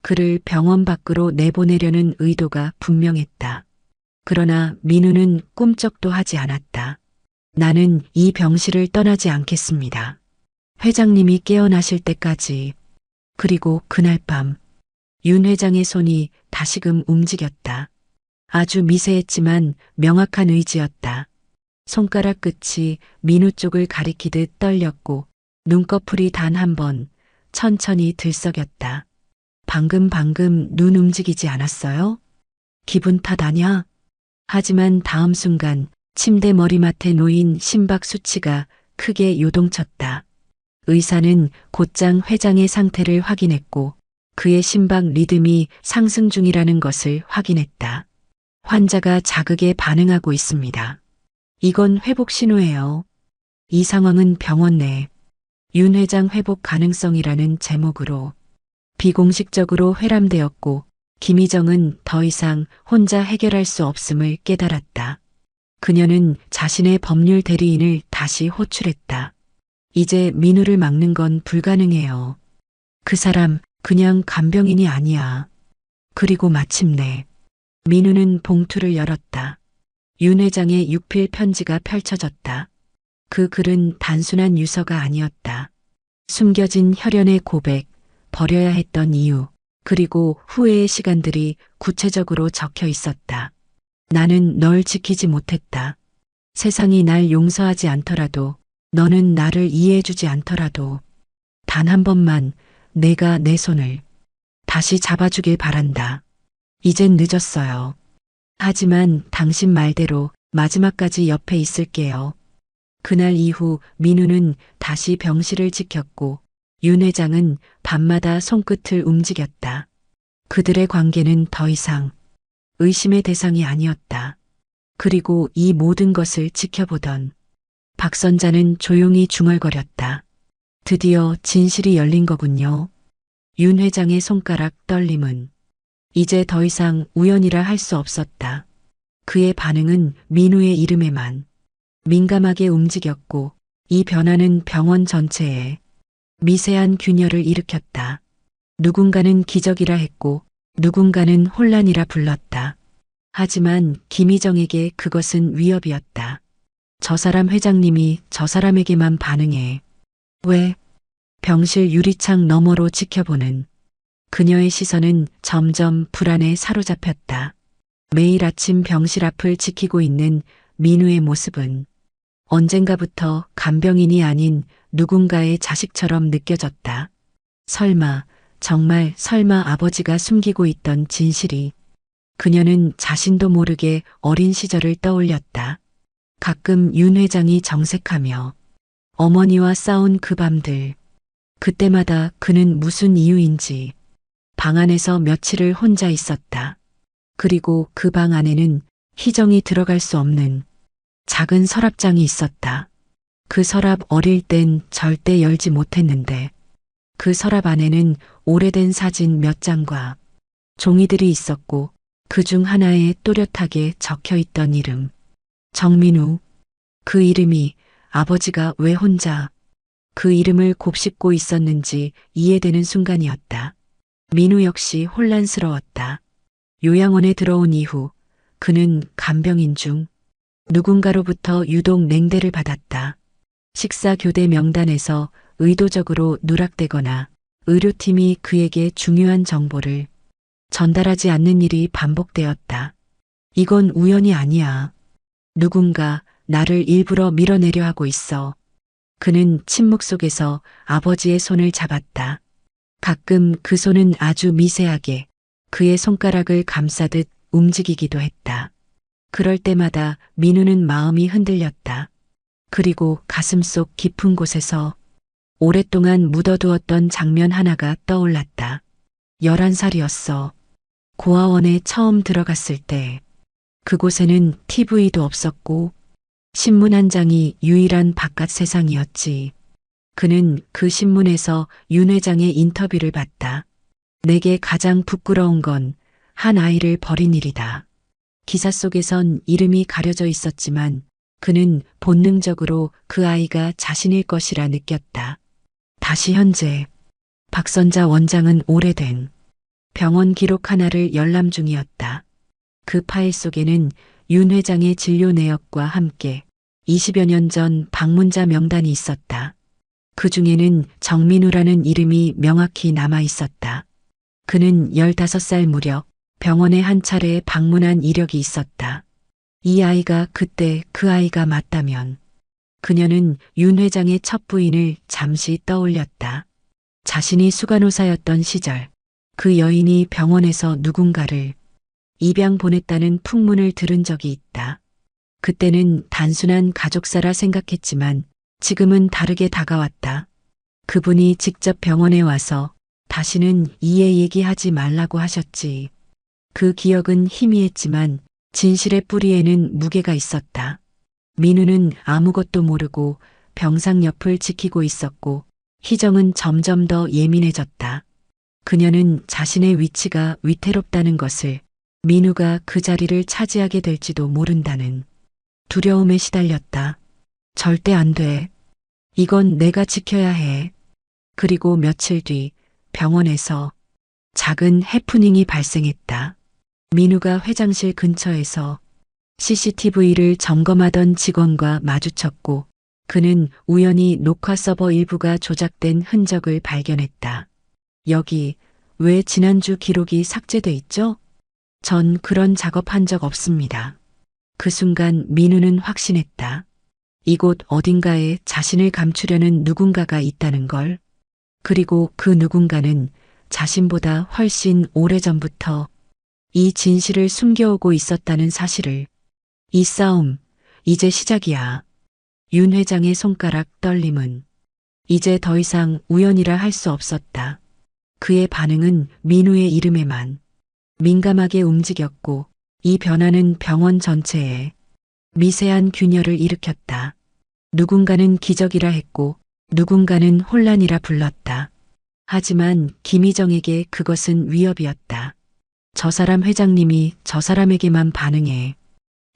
그를 병원 밖으로 내보내려는 의도가 분명했다. 그러나 민우는 꿈쩍도 하지 않았다. 나는 이 병실을 떠나지 않겠습니다. 회장님이 깨어나실 때까지. 그리고 그날 밤 윤 회장의 손이 다시금 움직였다. 아주 미세했지만 명확한 의지였다. 손가락 끝이 민우 쪽을 가리키듯 떨렸고 눈꺼풀이 단 한 번 천천히 들썩였다. 방금 눈 움직이지 않았어요? 기분 탓 아냐? 하지만 다음 순간 침대 머리맡에 놓인 심박 수치가 크게 요동쳤다. 의사는 곧장 회장의 상태를 확인했고 그의 심박 리듬이 상승 중이라는 것을 확인했다. 환자가 자극에 반응하고 있습니다. 이건 회복 신호예요. 이 상황은 병원 내 윤 회장 회복 가능성이라는 제목으로 비공식적으로 회람되었고 김희정은 더 이상 혼자 해결할 수 없음을 깨달았다. 그녀는 자신의 법률 대리인을 다시 호출했다. 이제 민우를 막는 건 불가능해요. 그 사람 그냥 간병인이 아니야. 그리고 마침내 민우는 봉투를 열었다. 윤 회장의 육필 편지가 펼쳐졌다. 그 글은 단순한 유서가 아니었다. 숨겨진 혈연의 고백, 버려야 했던 이유, 그리고 후회의 시간들이 구체적으로 적혀 있었다. 나는 널 지키지 못했다. 세상이 날 용서하지 않더라도, 너는 나를 이해해주지 않더라도, 단 한 번만 내가 내 손을 다시 잡아주길 바란다. 이젠 늦었어요. 하지만 당신 말대로 마지막까지 옆에 있을게요. 그날 이후 민우는 다시 병실을 지켰고 윤 회장은 밤마다 손끝을 움직였다. 그들의 관계는 더 이상 의심의 대상이 아니었다. 그리고 이 모든 것을 지켜보던 박선자는 조용히 중얼거렸다. 드디어 진실이 열린 거군요. 윤 회장의 손가락 떨림은 이제 더 이상 우연이라 할 수 없었다. 그의 반응은 민우의 이름에만 민감하게 움직였고 이 변화는 병원 전체에 미세한 균열을 일으켰다. 누군가는 기적이라 했고 누군가는 혼란이라 불렀다. 하지만 김희정에게 그것은 위협이었다. 저 사람 회장님이 저 사람에게만 반응해. 왜? 병실 유리창 너머로 지켜보는 그녀의 시선은 점점 불안에 사로잡혔다. 매일 아침 병실 앞을 지키고 있는 민우의 모습은 언젠가부터 간병인이 아닌 누군가의 자식처럼 느껴졌다. 설마, 정말 설마 아버지가 숨기고 있던 진실이. 그녀는 자신도 모르게 어린 시절을 떠올렸다. 가끔 윤 회장이 정색하며 어머니와 싸운 그 밤들. 그때마다 그는 무슨 이유인지 방 안에서 며칠을 혼자 있었다. 그리고 그 방 안에는 희정이 들어갈 수 없는 작은 서랍장이 있었다. 그 서랍 어릴 땐 절대 열지 못했는데 그 서랍 안에는 오래된 사진 몇 장과 종이들이 있었고 그 중 하나에 또렷하게 적혀 있던 이름. 정민우. 그 이름이 아버지가 왜 혼자 그 이름을 곱씹고 있었는지 이해되는 순간이었다. 민우 역시 혼란스러웠다. 요양원에 들어온 이후 그는 간병인 중 누군가로부터 유독 냉대를 받았다. 식사 교대 명단에서 의도적으로 누락되거나 의료팀이 그에게 중요한 정보를 전달하지 않는 일이 반복되었다. 이건 우연이 아니야. 누군가 나를 일부러 밀어내려 하고 있어. 그는 침묵 속에서 아버지의 손을 잡았다. 가끔 그 손은 아주 미세하게 그의 손가락을 감싸듯 움직이기도 했다. 그럴 때마다 민우는 마음이 흔들렸다. 그리고 가슴속 깊은 곳에서 오랫동안 묻어두었던 장면 하나가 떠올랐다. 11살이었어. 고아원에 처음 들어갔을 때 그곳에는 TV도 없었고 신문 한 장이 유일한 바깥 세상이었지. 그는 그 신문에서 윤 회장의 인터뷰를 봤다. 내게 가장 부끄러운 건 한 아이를 버린 일이다. 기사 속에선 이름이 가려져 있었지만 그는 본능적으로 그 아이가 자신일 것이라 느꼈다. 다시 현재 박선자 원장은 오래된 병원 기록 하나를 열람 중이었다. 그 파일 속에는 윤 회장의 진료 내역과 함께 20여 년 전 방문자 명단이 있었다. 그 중에는 정민우라는 이름이 명확히 남아 있었다. 그는 15살 무렵 병원에 한 차례 방문한 이력이 있었다. 이 아이가 그때 그 아이가 맞다면 그녀는 윤 회장의 첫 부인을 잠시 떠올렸다. 자신이 수간호사였던 시절 그 여인이 병원에서 누군가를 입양 보냈다는 풍문을 들은 적이 있다. 그때는 단순한 가족사라 생각했지만 지금은 다르게 다가왔다. 그분이 직접 병원에 와서 다시는 이해 얘기하지 말라고 하셨지. 그 기억은 희미했지만 진실의 뿌리에는 무게가 있었다. 민우는 아무것도 모르고 병상 옆을 지키고 있었고 희정은 점점 더 예민해졌다. 그녀는 자신의 위치가 위태롭다는 것을, 민우가 그 자리를 차지하게 될지도 모른다는 두려움에 시달렸다. 절대 안 돼. 이건 내가 지켜야 해. 그리고 며칠 뒤 병원에서 작은 해프닝이 발생했다. 민우가 회장실 근처에서 CCTV를 점검하던 직원과 마주쳤고 그는 우연히 녹화 서버 일부가 조작된 흔적을 발견했다. 여기 왜 지난주 기록이 삭제돼 있죠? 전 그런 작업한 적 없습니다. 그 순간 민우는 확신했다. 이곳 어딘가에 자신을 감추려는 누군가가 있다는 걸. 그리고 그 누군가는 자신보다 훨씬 오래전부터 이 진실을 숨겨오고 있었다는 사실을. 이 싸움, 이제 시작이야. 윤 회장의 손가락 떨림은 이제 더 이상 우연이라 할 수 없었다. 그의 반응은 민우의 이름에만 민감하게 움직였고 이 변화는 병원 전체에 미세한 균열을 일으켰다. 누군가는 기적이라 했고 누군가는 혼란이라 불렀다. 하지만 김희정에게 그것은 위협이었다. 저 사람 회장님이 저 사람에게만 반응해.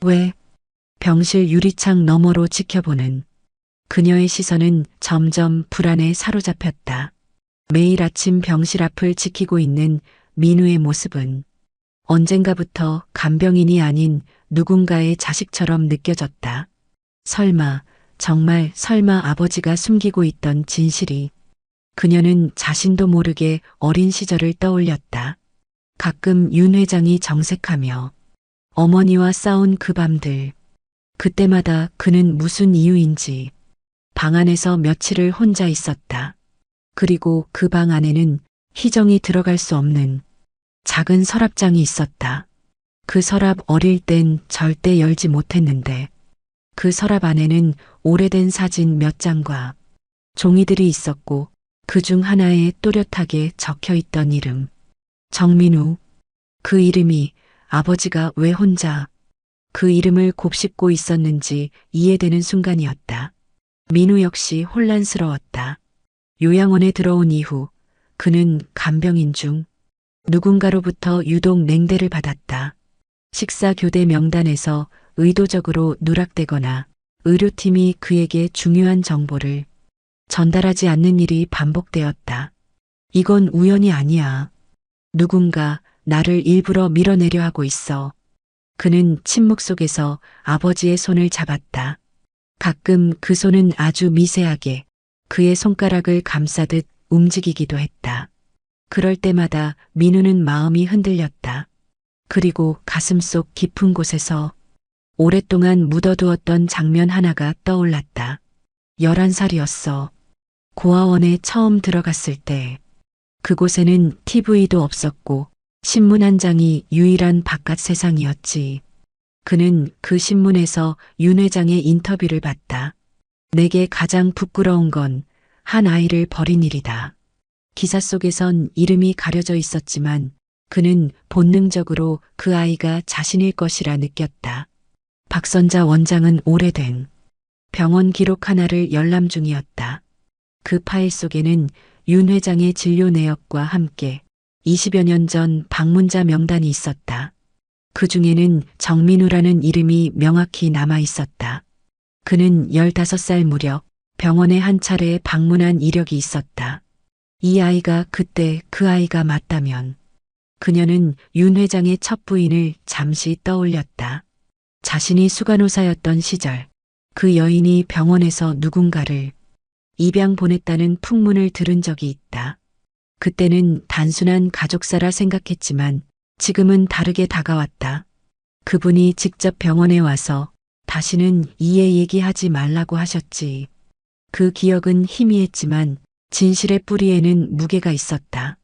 왜? 병실 유리창 너머로 지켜보는 그녀의 시선은 점점 불안에 사로잡혔다. 매일 아침 병실 앞을 지키고 있는 민우의 모습은 언젠가부터 간병인이 아닌 누군가의 자식처럼 느껴졌다. 설마, 정말 설마 아버지가 숨기고 있던 진실이. 그녀는 자신도 모르게 어린 시절을 떠올렸다. 가끔 윤 회장이 정색하며 어머니와 싸운 그 밤들. 그때마다 그는 무슨 이유인지 방 안에서 며칠을 혼자 있었다. 그리고 그 방 안에는 희정이 들어갈 수 없는 작은 서랍장이 있었다. 그 서랍 어릴 땐 절대 열지 못했는데 그 서랍 안에는 오래된 사진 몇 장과 종이들이 있었고 그 중 하나에 또렷하게 적혀 있던 이름. 정민우. 그 이름이 아버지가 왜 혼자 그 이름을 곱씹고 있었는지 이해되는 순간이었다. 민우 역시 혼란스러웠다. 요양원에 들어온 이후 그는 간병인 중 누군가로부터 유독 냉대를 받았다. 식사 교대 명단에서 의도적으로 누락되거나 의료팀이 그에게 중요한 정보를 전달하지 않는 일이 반복되었다. 이건 우연이 아니야. 누군가 나를 일부러 밀어내려 하고 있어. 그는 침묵 속에서 아버지의 손을 잡았다. 가끔 그 손은 아주 미세하게 그의 손가락을 감싸듯 움직이기도 했다. 그럴 때마다 민우는 마음이 흔들렸다. 그리고 가슴속 깊은 곳에서 오랫동안 묻어두었던 장면 하나가 떠올랐다. 11살이었어. 고아원에 처음 들어갔을 때 그곳에는 TV도 없었고 신문 한 장이 유일한 바깥 세상이었지. 그는 그 신문에서 윤 회장의 인터뷰를 봤다. 내게 가장 부끄러운 건 한 아이를 버린 일이다. 기사 속에선 이름이 가려져 있었지만 그는 본능적으로 그 아이가 자신일 것이라 느꼈다. 박선자 원장은 오래된 병원 기록 하나를 열람 중이었다. 그 파일 속에는 윤 회장의 진료 내역과 함께 20여 년 전 방문자 명단이 있었다. 그 중에는 정민우라는 이름이 명확히 남아 있었다. 그는 15살 무렵 병원에 한 차례 방문한 이력이 있었다. 이 아이가 그때 그 아이가 맞다면 그녀는 윤 회장의 첫 부인을 잠시 떠올렸다. 자신이 수간호사였던 시절 그 여인이 병원에서 누군가를 입양 보냈다는 풍문을 들은 적이 있다. 그때는 단순한 가족사라 생각했지만 지금은 다르게 다가왔다. 그분이 직접 병원에 와서 다시는 이에 얘기하지 말라고 하셨지. 그 기억은 희미했지만 진실의 뿌리에는 무게가 있었다.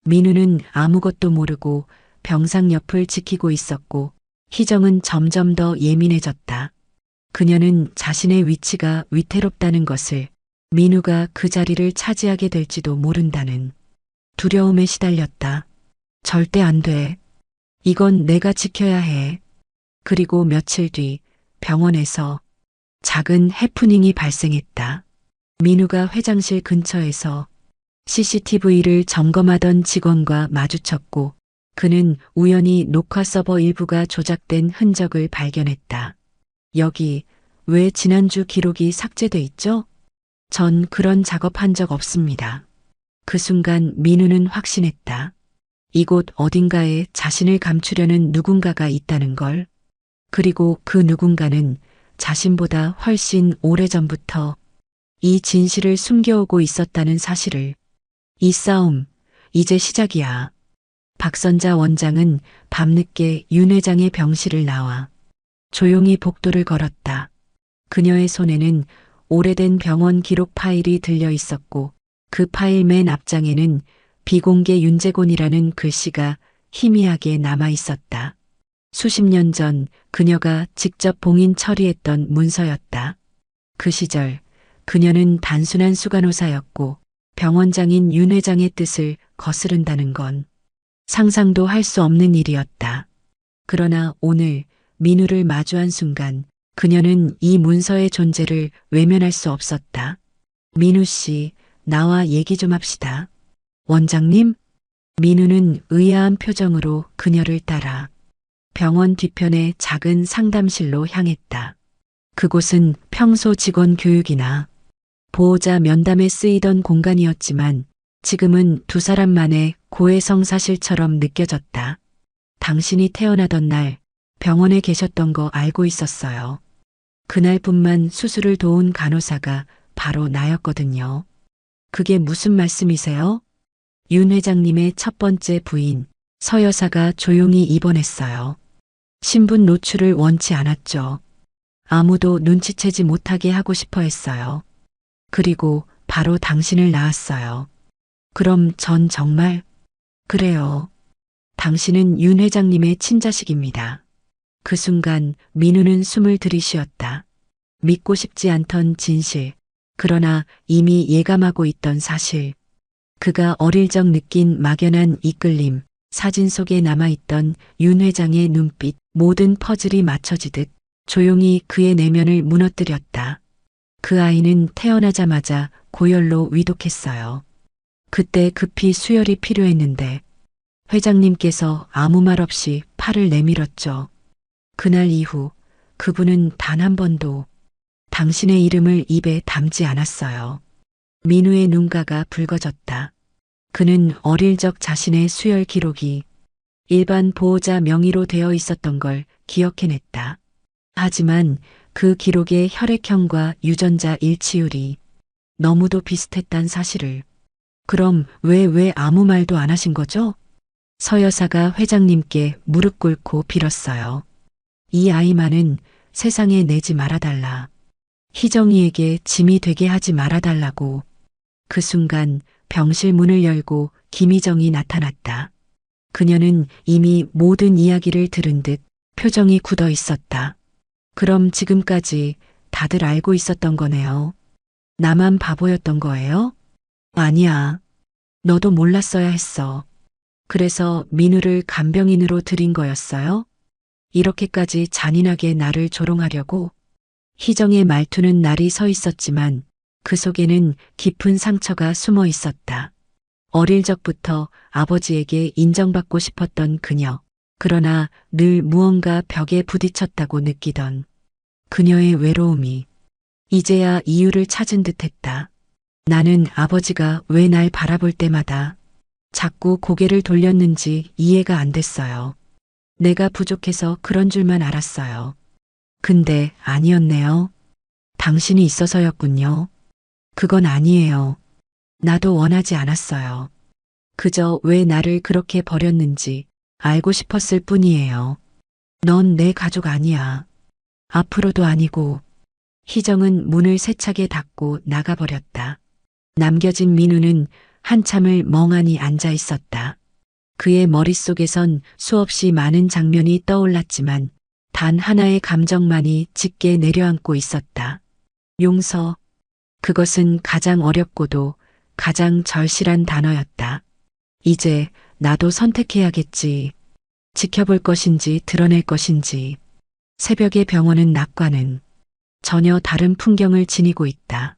민우는 아무것도 모르고 병상 옆을 지키고 있었고 희정은 점점 더 예민해졌다. 그녀는 자신의 위치가 위태롭다는 것을, 민우가 그 자리를 차지하게 될지도 모른다는 두려움에 시달렸다. 절대 안 돼. 이건 내가 지켜야 해. 그리고 며칠 뒤 병원에서 작은 해프닝이 발생했다. 민우가 회장실 근처에서 CCTV를 점검하던 직원과 마주쳤고 그는 우연히 녹화 서버 일부가 조작된 흔적을 발견했다. 여기 왜 지난주 기록이 삭제돼 있죠? 전 그런 작업한 적 없습니다. 그 순간 민우는 확신했다. 이곳 어딘가에 자신을 감추려는 누군가가 있다는 걸. 그리고 그 누군가는 자신보다 훨씬 오래전부터 이 진실을 숨겨오고 있었다는 사실을. 이 싸움, 이제 시작이야. 박선자 원장은 밤늦게 윤 회장의 병실을 나와 조용히 복도를 걸었다. 그녀의 손에는 오래된 병원 기록 파일이 들려 있었고 그 파일 맨 앞장에는 비공개 윤재곤이라는 글씨가 희미하게 남아 있었다. 수십 년 전 그녀가 직접 봉인 처리했던 문서였다. 그 시절 그녀는 단순한 수간호사였고 병원장인 윤 회장의 뜻을 거스른다는 건 상상도 할 수 없는 일이었다. 그러나 오늘 민우를 마주한 순간 그녀는 이 문서의 존재를 외면할 수 없었다. 민우 씨, 나와 얘기 좀 합시다. 원장님? 민우는 의아한 표정으로 그녀를 따라 병원 뒤편의 작은 상담실로 향했다. 그곳은 평소 직원 교육이나 보호자 면담에 쓰이던 공간이었지만 지금은 두 사람만의 고해성 사실처럼 느껴졌다. 당신이 태어나던 날 병원에 계셨던 거 알고 있었어요. 그날뿐만 수술을 도운 간호사가 바로 나였거든요. 그게 무슨 말씀이세요? 윤 회장님의 첫 번째 부인 서 여사가 조용히 입원했어요. 신분 노출을 원치 않았죠. 아무도 눈치채지 못하게 하고 싶어 했어요. 그리고 바로 당신을 낳았어요. 그럼 전 정말? 그래요. 당신은 윤 회장님의 친자식입니다. 그 순간 민우는 숨을 들이쉬었다. 믿고 싶지 않던 진실, 그러나 이미 예감하고 있던 사실. 그가 어릴 적 느낀 막연한 이끌림, 사진 속에 남아있던 윤 회장의 눈빛, 모든 퍼즐이 맞춰지듯 조용히 그의 내면을 무너뜨렸다. 그 아이는 태어나자마자 고열로 위독했어요. 그때 급히 수혈이 필요했는데 회장님께서 아무 말 없이 팔을 내밀었죠. 그날 이후 그분은 단 한 번도 당신의 이름을 입에 담지 않았어요. 민우의 눈가가 붉어졌다. 그는 어릴 적 자신의 수혈 기록이 일반 보호자 명의로 되어 있었던 걸 기억해냈다. 하지만 그 기록의 혈액형과 유전자 일치율이 너무도 비슷했단 사실을. 그럼 왜 아무 말도 안 하신 거죠? 서 여사가 회장님께 무릎 꿇고 빌었어요. 이 아이만은 세상에 내지 말아달라. 희정이에게 짐이 되게 하지 말아달라고. 그 순간 병실 문을 열고 김희정이 나타났다. 그녀는 이미 모든 이야기를 들은 듯 표정이 굳어 있었다. 그럼 지금까지 다들 알고 있었던 거네요. 나만 바보였던 거예요? 아니야. 너도 몰랐어야 했어. 그래서 민우를 간병인으로 들인 거였어요? 이렇게까지 잔인하게 나를 조롱하려고? 희정의 말투는 날이 서 있었지만 그 속에는 깊은 상처가 숨어 있었다. 어릴 적부터 아버지에게 인정받고 싶었던 그녀. 그러나 늘 무언가 벽에 부딪혔다고 느끼던 그녀의 외로움이 이제야 이유를 찾은 듯했다. 나는 아버지가 왜 날 바라볼 때마다 자꾸 고개를 돌렸는지 이해가 안 됐어요. 내가 부족해서 그런 줄만 알았어요. 근데 아니었네요. 당신이 있어서였군요. 그건 아니에요. 나도 원하지 않았어요. 그저 왜 나를 그렇게 버렸는지 알고 싶었을 뿐이에요. 넌 내 가족 아니야. 앞으로도 아니고. 희정은 문을 세차게 닫고 나가버렸다. 남겨진 민우는 한참을 멍하니 앉아 있었다. 그의 머릿속에선 수없이 많은 장면이 떠올랐지만 단 하나의 감정만이 짙게 내려앉고 있었다. 용서. 그것은 가장 어렵고도 가장 절실한 단어였다. 이제 나도 선택해야겠지. 지켜볼 것인지 드러낼 것인지. 새벽의 병원은 낮과는 전혀 다른 풍경을 지니고 있다.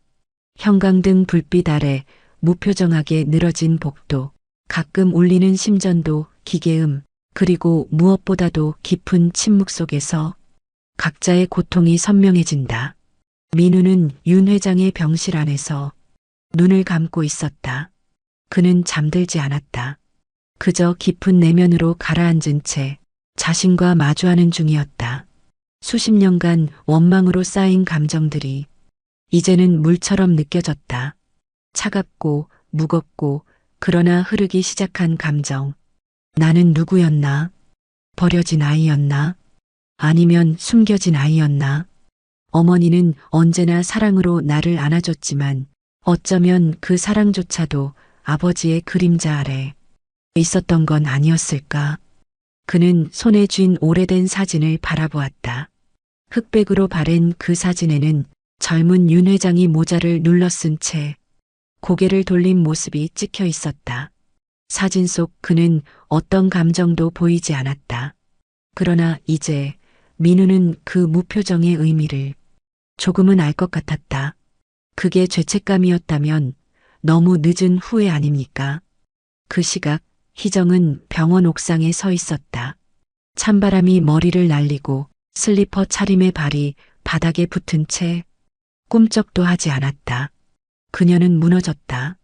형광등 불빛 아래 무표정하게 늘어진 복도, 가끔 울리는 심전도, 기계음, 그리고 무엇보다도 깊은 침묵 속에서 각자의 고통이 선명해진다. 민우는 윤 회장의 병실 안에서 눈을 감고 있었다. 그는 잠들지 않았다. 그저 깊은 내면으로 가라앉은 채 자신과 마주하는 중이었다. 수십 년간 원망으로 쌓인 감정들이 이제는 물처럼 느껴졌다. 차갑고 무겁고 그러나 흐르기 시작한 감정. 나는 누구였나? 버려진 아이였나? 아니면 숨겨진 아이였나? 어머니는 언제나 사랑으로 나를 안아줬지만 어쩌면 그 사랑조차도 아버지의 그림자 아래 있었던 건 아니었을까? 그는 손에 쥔 오래된 사진을 바라보았다. 흑백으로 바랜 그 사진에는 젊은 윤 회장이 모자를 눌러 쓴 채 고개를 돌린 모습이 찍혀 있었다. 사진 속 그는 어떤 감정도 보이지 않았다. 그러나 이제 민우는 그 무표정의 의미를 조금은 알 것 같았다. 그게 죄책감이었다면 너무 늦은 후회 아닙니까? 그 시각 희정은 병원 옥상에 서 있었다. 찬바람이 머리를 날리고 슬리퍼 차림의 발이 바닥에 붙은 채 꿈쩍도 하지 않았다. 그녀는 무너졌다.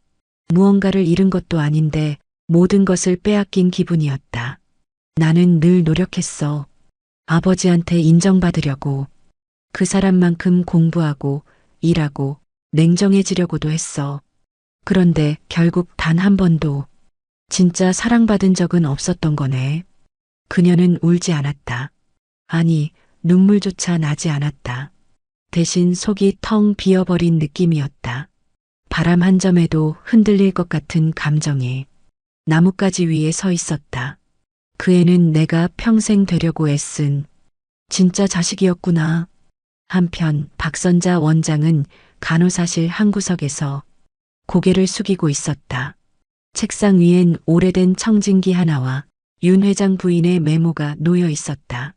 무언가를 잃은 것도 아닌데 모든 것을 빼앗긴 기분이었다. 나는 늘 노력했어. 아버지한테 인정받으려고. 그 사람만큼 공부하고 일하고 냉정해지려고도 했어. 그런데 결국 단 한 번도 진짜 사랑받은 적은 없었던 거네. 그녀는 울지 않았다. 아니, 눈물조차 나지 않았다. 대신 속이 텅 비어버린 느낌이었다. 바람 한 점에도 흔들릴 것 같은 감정이 나뭇가지 위에 서 있었다. 그 애는 내가 평생 되려고 애쓴 진짜 자식이었구나. 한편 박선자 원장은 간호사실 한 구석에서 고개를 숙이고 있었다. 책상 위엔 오래된 청진기 하나와 윤 회장 부인의 메모가 놓여 있었다.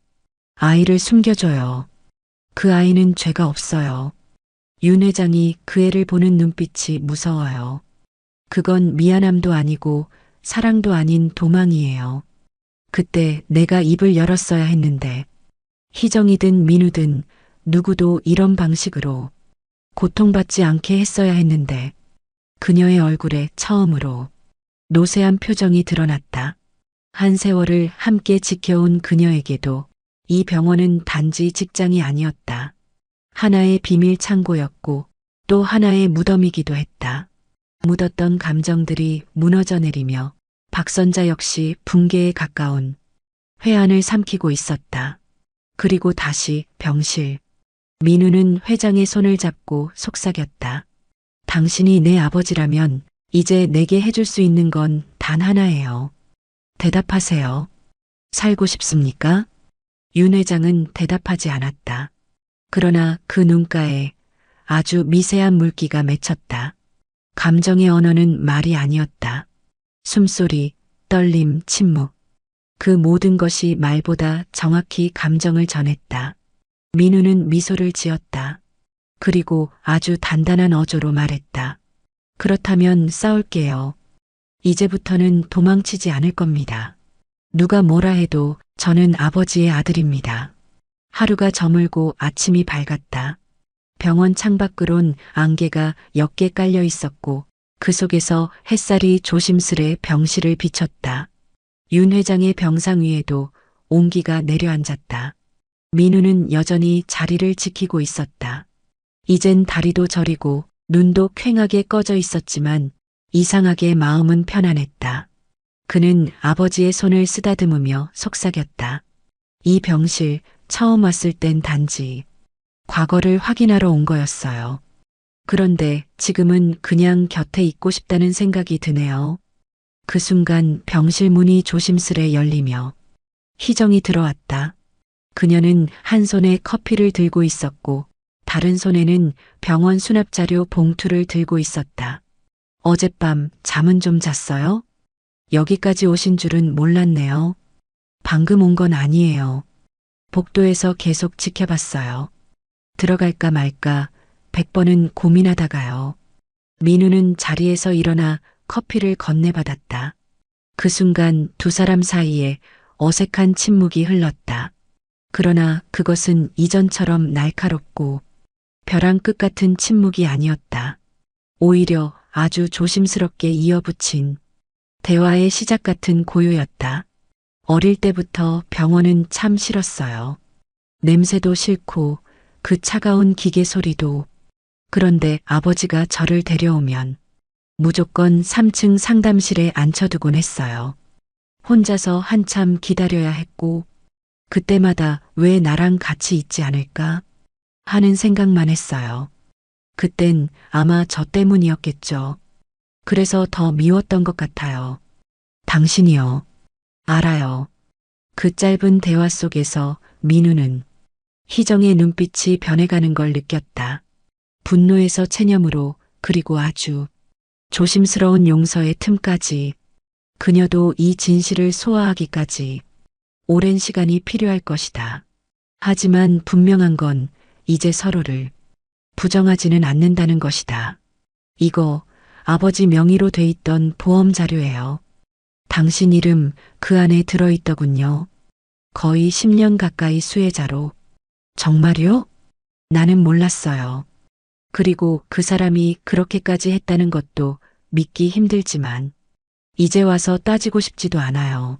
아이를 숨겨줘요. 그 아이는 죄가 없어요. 윤 회장이 그 애를 보는 눈빛이 무서워요. 그건 미안함도 아니고 사랑도 아닌 도망이에요. 그때 내가 입을 열었어야 했는데 희정이든 민우든 누구도 이런 방식으로 고통받지 않게 했어야 했는데 그녀의 얼굴에 처음으로 노쇠한 표정이 드러났다. 한 세월을 함께 지켜온 그녀에게도 이 병원은 단지 직장이 아니었다. 하나의 비밀 창고였고 또 하나의 무덤이기도 했다. 묻었던 감정들이 무너져 내리며 박선자 역시 붕괴에 가까운 회한을 삼키고 있었다. 그리고 다시 병실. 민우는 회장의 손을 잡고 속삭였다. 당신이 내 아버지라면 이제 내게 해줄 수 있는 건 단 하나예요. 대답하세요. 살고 싶습니까? 윤 회장은 대답하지 않았다. 그러나 그 눈가에 아주 미세한 물기가 맺혔다. 감정의 언어는 말이 아니었다. 숨소리, 떨림, 침묵. 그 모든 것이 말보다 정확히 감정을 전했다. 민우는 미소를 지었다. 그리고 아주 단단한 어조로 말했다. 그렇다면 싸울게요. 이제부터는 도망치지 않을 겁니다. 누가 뭐라 해도 저는 아버지의 아들입니다. 하루가 저물고 아침이 밝았다. 병원 창밖으론 안개가 옅게 깔려 있었고 그 속에서 햇살이 조심스레 병실을 비쳤다. 윤 회장의 병상 위에도 온기가 내려앉았다. 민우는 여전히 자리를 지키고 있었다. 이젠 다리도 저리고 눈도 퀭하게 꺼져 있었지만 이상하게 마음은 편안했다. 그는 아버지의 손을 쓰다듬으며 속삭였다. 이 병실 처음 왔을 땐 단지 과거를 확인하러 온 거였어요. 그런데 지금은 그냥 곁에 있고 싶다는 생각이 드네요. 그 순간 병실 문이 조심스레 열리며 희정이 들어왔다. 그녀는 한 손에 커피를 들고 있었고 다른 손에는 병원 수납자료 봉투를 들고 있었다. 어젯밤 잠은 좀 잤어요? 여기까지 오신 줄은 몰랐네요. 방금 온 건 아니에요. 복도에서 계속 지켜봤어요. 들어갈까 말까 100번은 고민하다가요. 민우는 자리에서 일어나 커피를 건네받았다. 그 순간 두 사람 사이에 어색한 침묵이 흘렀다. 그러나 그것은 이전처럼 날카롭고 벼랑 끝 같은 침묵이 아니었다. 오히려 아주 조심스럽게 이어붙인 대화의 시작 같은 고요였다. 어릴 때부터 병원은 참 싫었어요. 냄새도 싫고 그 차가운 기계 소리도. 그런데 아버지가 저를 데려오면 무조건 3층 상담실에 앉혀두곤 했어요. 혼자서 한참 기다려야 했고, 그때마다 왜 나랑 같이 있지 않을까 하는 생각만 했어요. 그땐 아마 저 때문이었겠죠. 그래서 더 미웠던 것 같아요. 당신이요. 알아요. 그 짧은 대화 속에서 민우는 희정의 눈빛이 변해가는 걸 느꼈다. 분노에서 체념으로, 그리고 아주 조심스러운 용서의 틈까지. 그녀도 이 진실을 소화하기까지 오랜 시간이 필요할 것이다. 하지만 분명한 건 이제 서로를 부정하지는 않는다는 것이다. 이거 아버지 명의로 돼 있던 보험 자료예요. 당신 이름 그 안에 들어있더군요. 거의 10년 가까이 수혜자로. 정말요? 나는 몰랐어요. 그리고 그 사람이 그렇게까지 했다는 것도 믿기 힘들지만 이제 와서 따지고 싶지도 않아요.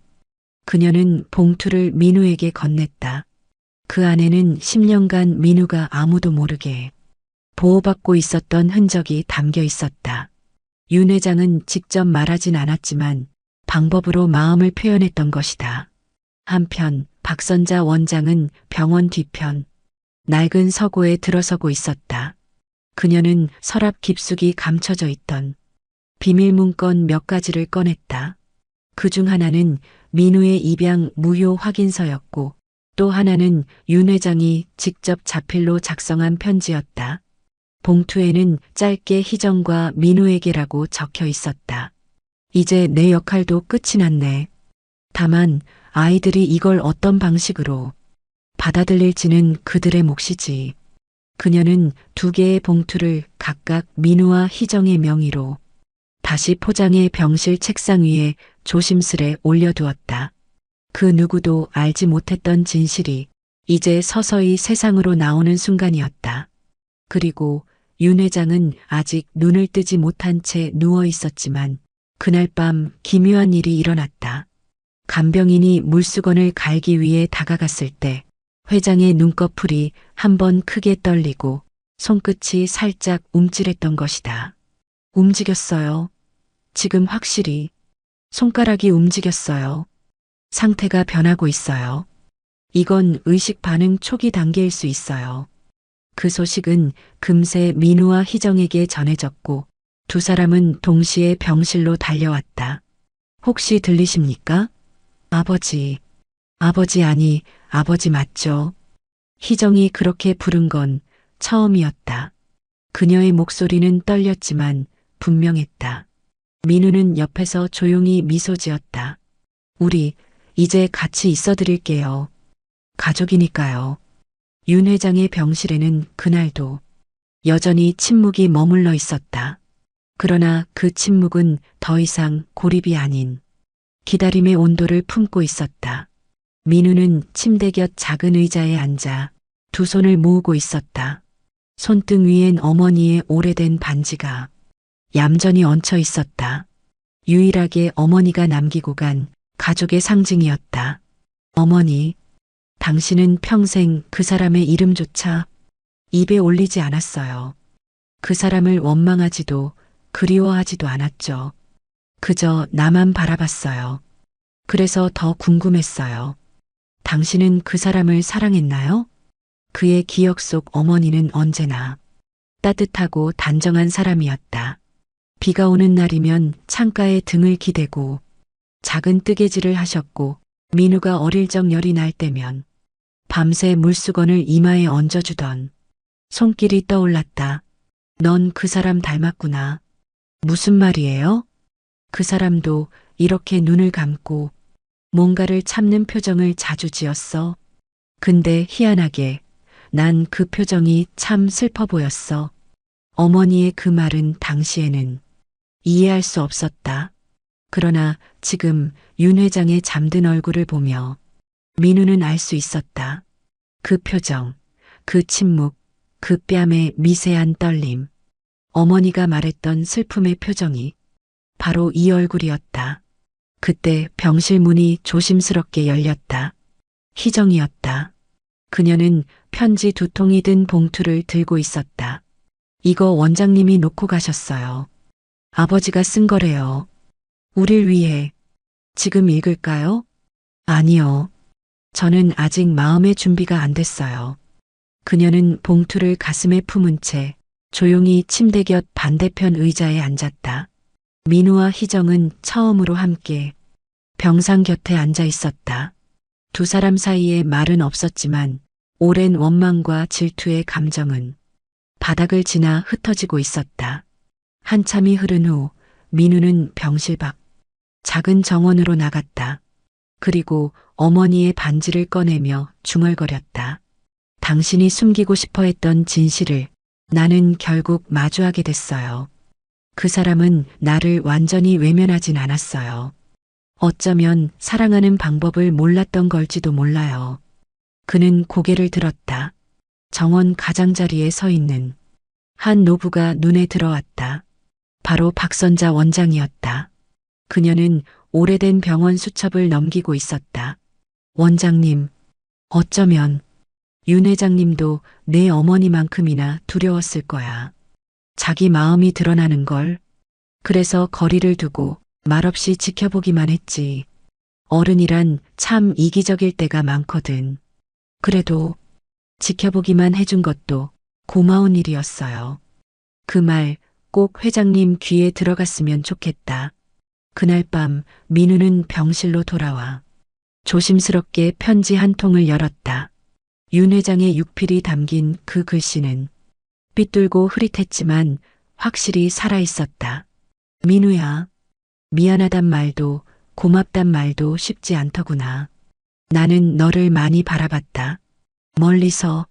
그녀는 봉투를 민우에게 건넸다. 그 안에는 10년간 민우가 아무도 모르게 보호받고 있었던 흔적이 담겨 있었다. 윤 회장은 직접 말하진 않았지만 방법으로 마음을 표현했던 것이다. 한편 박선자 원장은 병원 뒤편 낡은 서고에 들어서고 있었다. 그녀는 서랍 깊숙이 감춰져 있던 비밀 문건 몇 가지를 꺼냈다. 그중 하나는 민우의 입양 무효 확인서였고 또 하나는 윤 회장이 직접 자필로 작성한 편지였다. 봉투에는 짧게 희정과 민우에게라고 적혀 있었다. 이제 내 역할도 끝이 났네. 다만 아이들이 이걸 어떤 방식으로 받아들일지는 그들의 몫이지. 그녀는 2개의 봉투를 각각 민우와 희정의 명의로 다시 포장해 병실 책상 위에 조심스레 올려두었다. 그 누구도 알지 못했던 진실이 이제 서서히 세상으로 나오는 순간이었다. 그리고 윤 회장은 아직 눈을 뜨지 못한 채 누워 있었지만 그날 밤 기묘한 일이 일어났다. 간병인이 물수건을 갈기 위해 다가갔을 때 회장의 눈꺼풀이 한 번 크게 떨리고 손끝이 살짝 움찔했던 것이다. 움직였어요. 지금 확실히 손가락이 움직였어요. 상태가 변하고 있어요. 이건 의식 반응 초기 단계일 수 있어요. 그 소식은 금세 민우와 희정에게 전해졌고 2사람은 동시에 병실로 달려왔다. 혹시 들리십니까? 아버지. 아버지 아니, 아버지 맞죠? 희정이 그렇게 부른 건 처음이었다. 그녀의 목소리는 떨렸지만 분명했다. 민우는 옆에서 조용히 미소 지었다. 우리 이제 같이 있어 드릴게요. 가족이니까요. 윤 회장의 병실에는 그날도 여전히 침묵이 머물러 있었다. 그러나 그 침묵은 더 이상 고립이 아닌 기다림의 온도를 품고 있었다. 민우는 침대 곁 작은 의자에 앉아 2 손을 모으고 있었다. 손등 위엔 어머니의 오래된 반지가 얌전히 얹혀 있었다. 유일하게 어머니가 남기고 간 가족의 상징이었다. 어머니, 당신은 평생 그 사람의 이름조차 입에 올리지 않았어요. 그 사람을 원망하지도 그리워하지도 않았죠. 그저 나만 바라봤어요. 그래서 더 궁금했어요. 당신은 그 사람을 사랑했나요? 그의 기억 속 어머니는 언제나 따뜻하고 단정한 사람이었다. 비가 오는 날이면 창가에 등을 기대고 작은 뜨개질을 하셨고 민우가 어릴 적 열이 날 때면 밤새 물수건을 이마에 얹어주던 손길이 떠올랐다. 넌 그 사람 닮았구나. 무슨 말이에요? 그 사람도 이렇게 눈을 감고 뭔가를 참는 표정을 자주 지었어. 근데 희한하게 난 그 표정이 참 슬퍼 보였어. 어머니의 그 말은 당시에는 이해할 수 없었다. 그러나 지금 윤 회장의 잠든 얼굴을 보며 민우는 알 수 있었다. 그 표정, 그 침묵, 그 뺨의 미세한 떨림. 어머니가 말했던 슬픔의 표정이 바로 이 얼굴이었다. 그때 병실 문이 조심스럽게 열렸다. 희정이었다. 그녀는 편지 2통이 든 봉투를 들고 있었다. 이거 원장님이 놓고 가셨어요. 아버지가 쓴 거래요. 우릴 위해. 지금 읽을까요? 아니요. 저는 아직 마음의 준비가 안 됐어요. 그녀는 봉투를 가슴에 품은 채 조용히 침대 곁 반대편 의자에 앉았다. 민우와 희정은 처음으로 함께 병상 곁에 앉아 있었다. 두 사람 사이에 말은 없었지만 오랜 원망과 질투의 감정은 바닥을 지나 흩어지고 있었다. 한참이 흐른 후 민우는 병실 밖 작은 정원으로 나갔다. 그리고 어머니의 반지를 꺼내며 중얼거렸다. 당신이 숨기고 싶어 했던 진실을 나는 결국 마주하게 됐어요. 그 사람은 나를 완전히 외면하진 않았어요. 어쩌면 사랑하는 방법을 몰랐던 걸지도 몰라요. 그는 고개를 들었다. 정원 가장자리에 서 있는 한 노부가 눈에 들어왔다. 바로 박선자 원장이었다. 그녀는 오래된 병원 수첩을 넘기고 있었다. 원장님, 어쩌면 윤 회장님도 내 어머니만큼이나 두려웠을 거야. 자기 마음이 드러나는 걸. 그래서 거리를 두고 말없이 지켜보기만 했지. 어른이란 참 이기적일 때가 많거든. 그래도 지켜보기만 해준 것도 고마운 일이었어요. 그 말 꼭 회장님 귀에 들어갔으면 좋겠다. 그날 밤 민우는 병실로 돌아와 조심스럽게 편지 한 통을 열었다. 윤 회장의 육필이 담긴 그 글씨는 삐뚤고 흐릿했지만 확실히 살아있었다. 민우야, 미안하단 말도 고맙단 말도 쉽지 않더구나. 나는 너를 많이 바라봤다. 멀리서.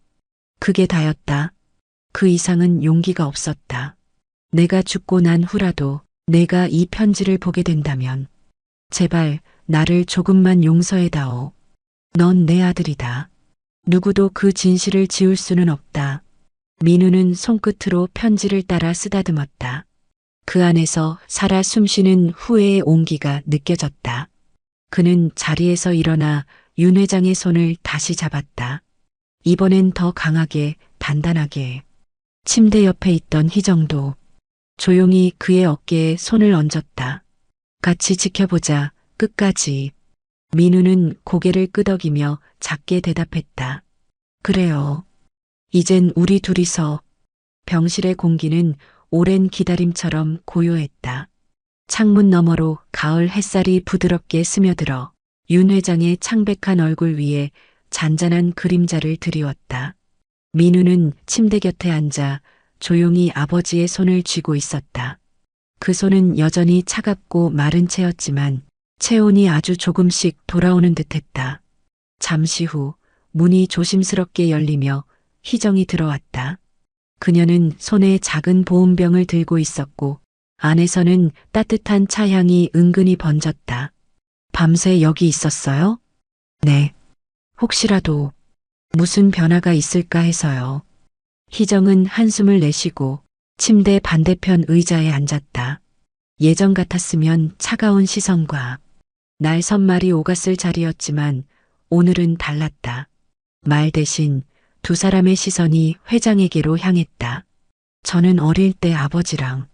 그게 다였다. 그 이상은 용기가 없었다. 내가 죽고 난 후라도 내가 이 편지를 보게 된다면 제발 나를 조금만 용서해다오. 넌 내 아들이다. 누구도 그 진실을 지울 수는 없다. 민우는 손끝으로 편지를 따라 쓰다듬었다. 그 안에서 살아 숨쉬는 후회의 온기가 느껴졌다. 그는 자리에서 일어나 윤 회장의 손을 다시 잡았다. 이번엔 더 강하게, 단단하게. 침대 옆에 있던 희정도 조용히 그의 어깨에 손을 얹었다. 같이 지켜보자, 끝까지. 민우는 고개를 끄덕이며 작게 대답했다. 그래요. 이젠 우리 둘이서. 병실의 공기는 오랜 기다림처럼 고요했다. 창문 너머로 가을 햇살이 부드럽게 스며들어 윤 회장의 창백한 얼굴 위에 잔잔한 그림자를 드리웠다. 민우는 침대 곁에 앉아 조용히 아버지의 손을 쥐고 있었다. 그 손은 여전히 차갑고 마른 채였지만 체온이 아주 조금씩 돌아오는 듯했다. 잠시 후 문이 조심스럽게 열리며 희정이 들어왔다. 그녀는 손에 작은 보온병을 들고 있었고 안에서는 따뜻한 차향이 은근히 번졌다. 밤새 여기 있었어요? 네. 혹시라도 무슨 변화가 있을까 해서요. 희정은 한숨을 내쉬고 침대 반대편 의자에 앉았다. 예전 같았으면 차가운 시선과 날 선말이 오갔을 자리였지만 오늘은 달랐다. 말 대신 두 사람의 시선이 회장에게로 향했다. 저는 어릴 때 아버지랑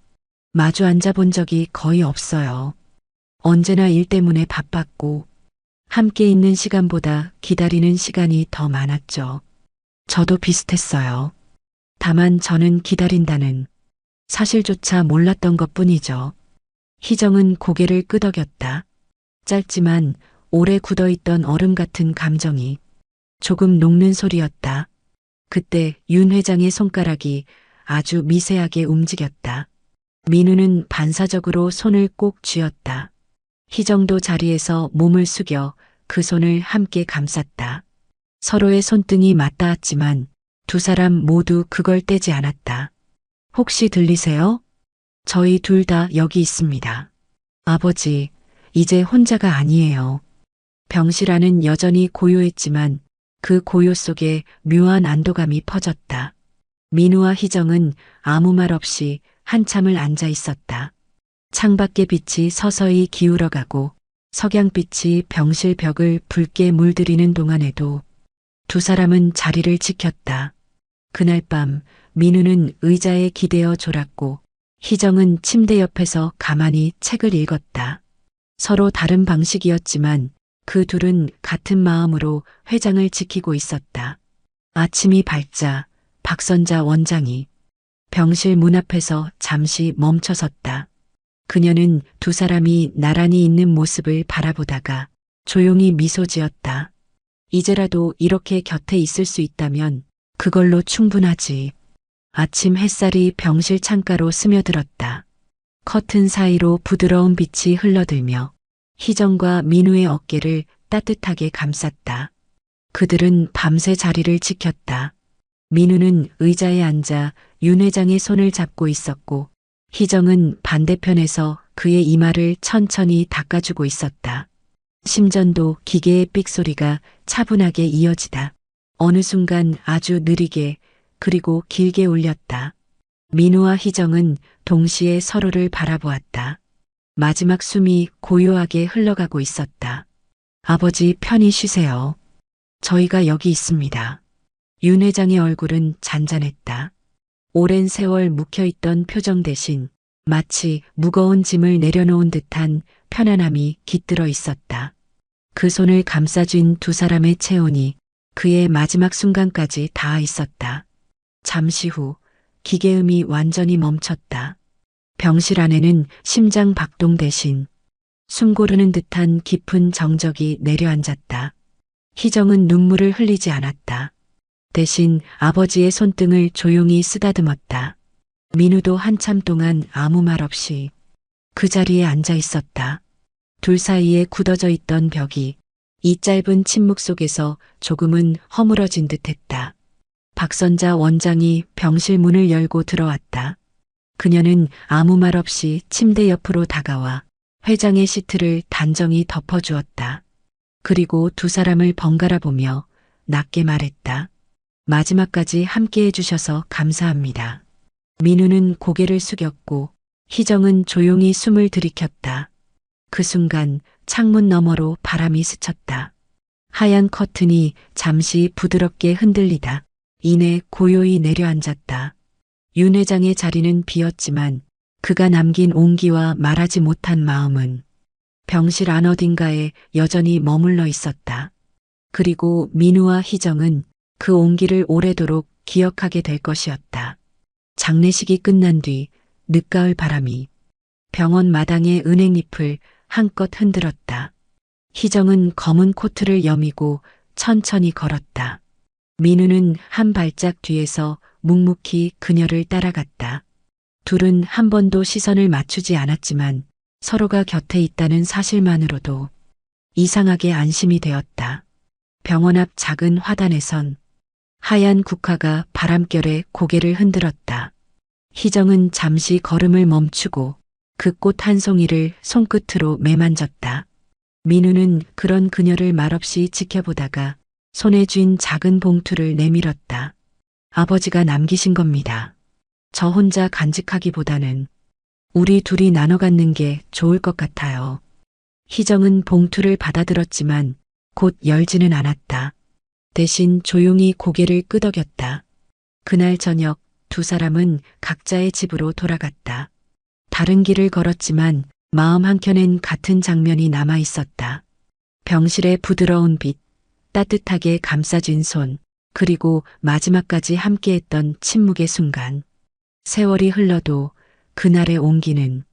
마주 앉아본 적이 거의 없어요. 언제나 일 때문에 바빴고 함께 있는 시간보다 기다리는 시간이 더 많았죠. 저도 비슷했어요. 다만 저는 기다린다는 사실조차 몰랐던 것뿐이죠. 희정은 고개를 끄덕였다. 짧지만 오래 굳어있던 얼음 같은 감정이 조금 녹는 소리였다. 그때 윤 회장의 손가락이 아주 미세하게 움직였다. 민우는 반사적으로 손을 꼭 쥐었다. 희정도 자리에서 몸을 숙여 그 손을 함께 감쌌다. 서로의 손등이 맞닿았지만 두 사람 모두 그걸 떼지 않았다. 혹시 들리세요? 저희 둘 다 여기 있습니다. 아버지, 이제 혼자가 아니에요. 병실 안은 여전히 고요했지만 그 고요 속에 묘한 안도감이 퍼졌다. 민우와 희정은 아무 말 없이 한참을 앉아 있었다. 창밖의 빛이 서서히 기울어가고 석양빛이 병실 벽을 붉게 물들이는 동안에도 두 사람은 자리를 지켰다. 그날 밤 민우는 의자에 기대어 졸았고 희정은 침대 옆에서 가만히 책을 읽었다. 서로 다른 방식이었지만 그 둘은 같은 마음으로 회장을 지키고 있었다. 아침이 밝자 박선자 원장이 병실 문 앞에서 잠시 멈춰섰다. 그녀는 두 사람이 나란히 있는 모습을 바라보다가 조용히 미소 지었다. 이제라도 이렇게 곁에 있을 수 있다면 그걸로 충분하지. 아침 햇살이 병실 창가로 스며들었다. 커튼 사이로 부드러운 빛이 흘러들며 희정과 민우의 어깨를 따뜻하게 감쌌다. 그들은 밤새 자리를 지켰다. 민우는 의자에 앉아 윤 회장의 손을 잡고 있었고 희정은 반대편에서 그의 이마를 천천히 닦아주고 있었다. 심전도 기계의 삑소리가 차분하게 이어지다. 어느 순간 아주 느리게 그리고 길게 울렸다. 민우와 희정은 동시에 서로를 바라보았다. 마지막 숨이 고요하게 흘러가고 있었다. 아버지 편히 쉬세요. 저희가 여기 있습니다. 윤 회장의 얼굴은 잔잔했다. 오랜 세월 묵혀있던 표정 대신 마치 무거운 짐을 내려놓은 듯한 편안함이 깃들어 있었다. 그 손을 감싸준 두 사람의 체온이 그의 마지막 순간까지 닿아 있었다. 잠시 후 기계음이 완전히 멈췄다. 병실 안에는 심장 박동 대신 숨 고르는 듯한 깊은 정적이 내려앉았다. 희정은 눈물을 흘리지 않았다. 대신 아버지의 손등을 조용히 쓰다듬었다. 민우도 한참 동안 아무 말 없이 그 자리에 앉아 있었다. 둘 사이에 굳어져 있던 벽이 이 짧은 침묵 속에서 조금은 허물어진 듯했다. 박선자 원장이 병실 문을 열고 들어왔다. 그녀는 아무 말 없이 침대 옆으로 다가와 회장의 시트를 단정히 덮어주었다. 그리고 두 사람을 번갈아 보며 낮게 말했다. 마지막까지 함께 해주셔서 감사합니다. 민우는 고개를 숙였고 희정은 조용히 숨을 들이켰다. 그 순간 창문 너머로 바람이 스쳤다. 하얀 커튼이 잠시 부드럽게 흔들리다 이내 고요히 내려앉았다. 윤 회장의 자리는 비었지만 그가 남긴 온기와 말하지 못한 마음은 병실 안 어딘가에 여전히 머물러 있었다. 그리고 민우와 희정은 그 온기를 오래도록 기억하게 될 것이었다. 장례식이 끝난 뒤 늦가을 바람이 병원 마당의 은행잎을 한껏 흔들었다. 희정은 검은 코트를 여미고 천천히 걸었다. 민우는 한 발짝 뒤에서 묵묵히 그녀를 따라갔다. 둘은 한 번도 시선을 맞추지 않았지만 서로가 곁에 있다는 사실만으로도 이상하게 안심이 되었다. 병원 앞 작은 화단에선 하얀 국화가 바람결에 고개를 흔들었다. 희정은 잠시 걸음을 멈추고 그 꽃 한 송이를 손끝으로 매만졌다. 민우는 그런 그녀를 말없이 지켜보다가 손에 쥔 작은 봉투를 내밀었다. 아버지가 남기신 겁니다. 저 혼자 간직하기보다는 우리 둘이 나눠 갖는 게 좋을 것 같아요. 희정은 봉투를 받아들었지만 곧 열지는 않았다. 대신 조용히 고개를 끄덕였다. 그날 저녁 두 사람은 각자의 집으로 돌아갔다. 다른 길을 걸었지만 마음 한켠엔 같은 장면이 남아 있었다. 병실의 부드러운 빛, 따뜻하게 감싸진 손, 그리고 마지막까지 함께했던 침묵의 순간. 세월이 흘러도 그날의 온기는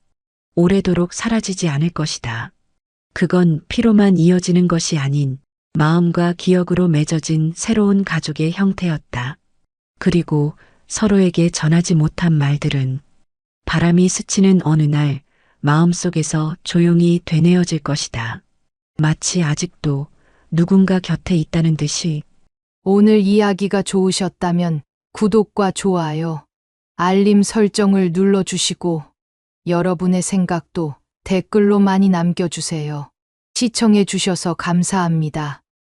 오래도록 사라지지 않을 것이다. 그건 피로만 이어지는 것이 아닌 마음과 기억으로 맺어진 새로운 가족의 형태였다. 그리고 서로에게 전하지 못한 말들은 바람이 스치는 어느 날 마음속에서 조용히 되뇌어질 것이다. 마치 아직도 누군가 곁에 있다는 듯이. 오늘 이야기가 좋으셨다면 구독과 좋아요, 알림 설정을 눌러주시고 여러분의 생각도 댓글로 많이 남겨주세요. 시청해 주셔서 감사합니다.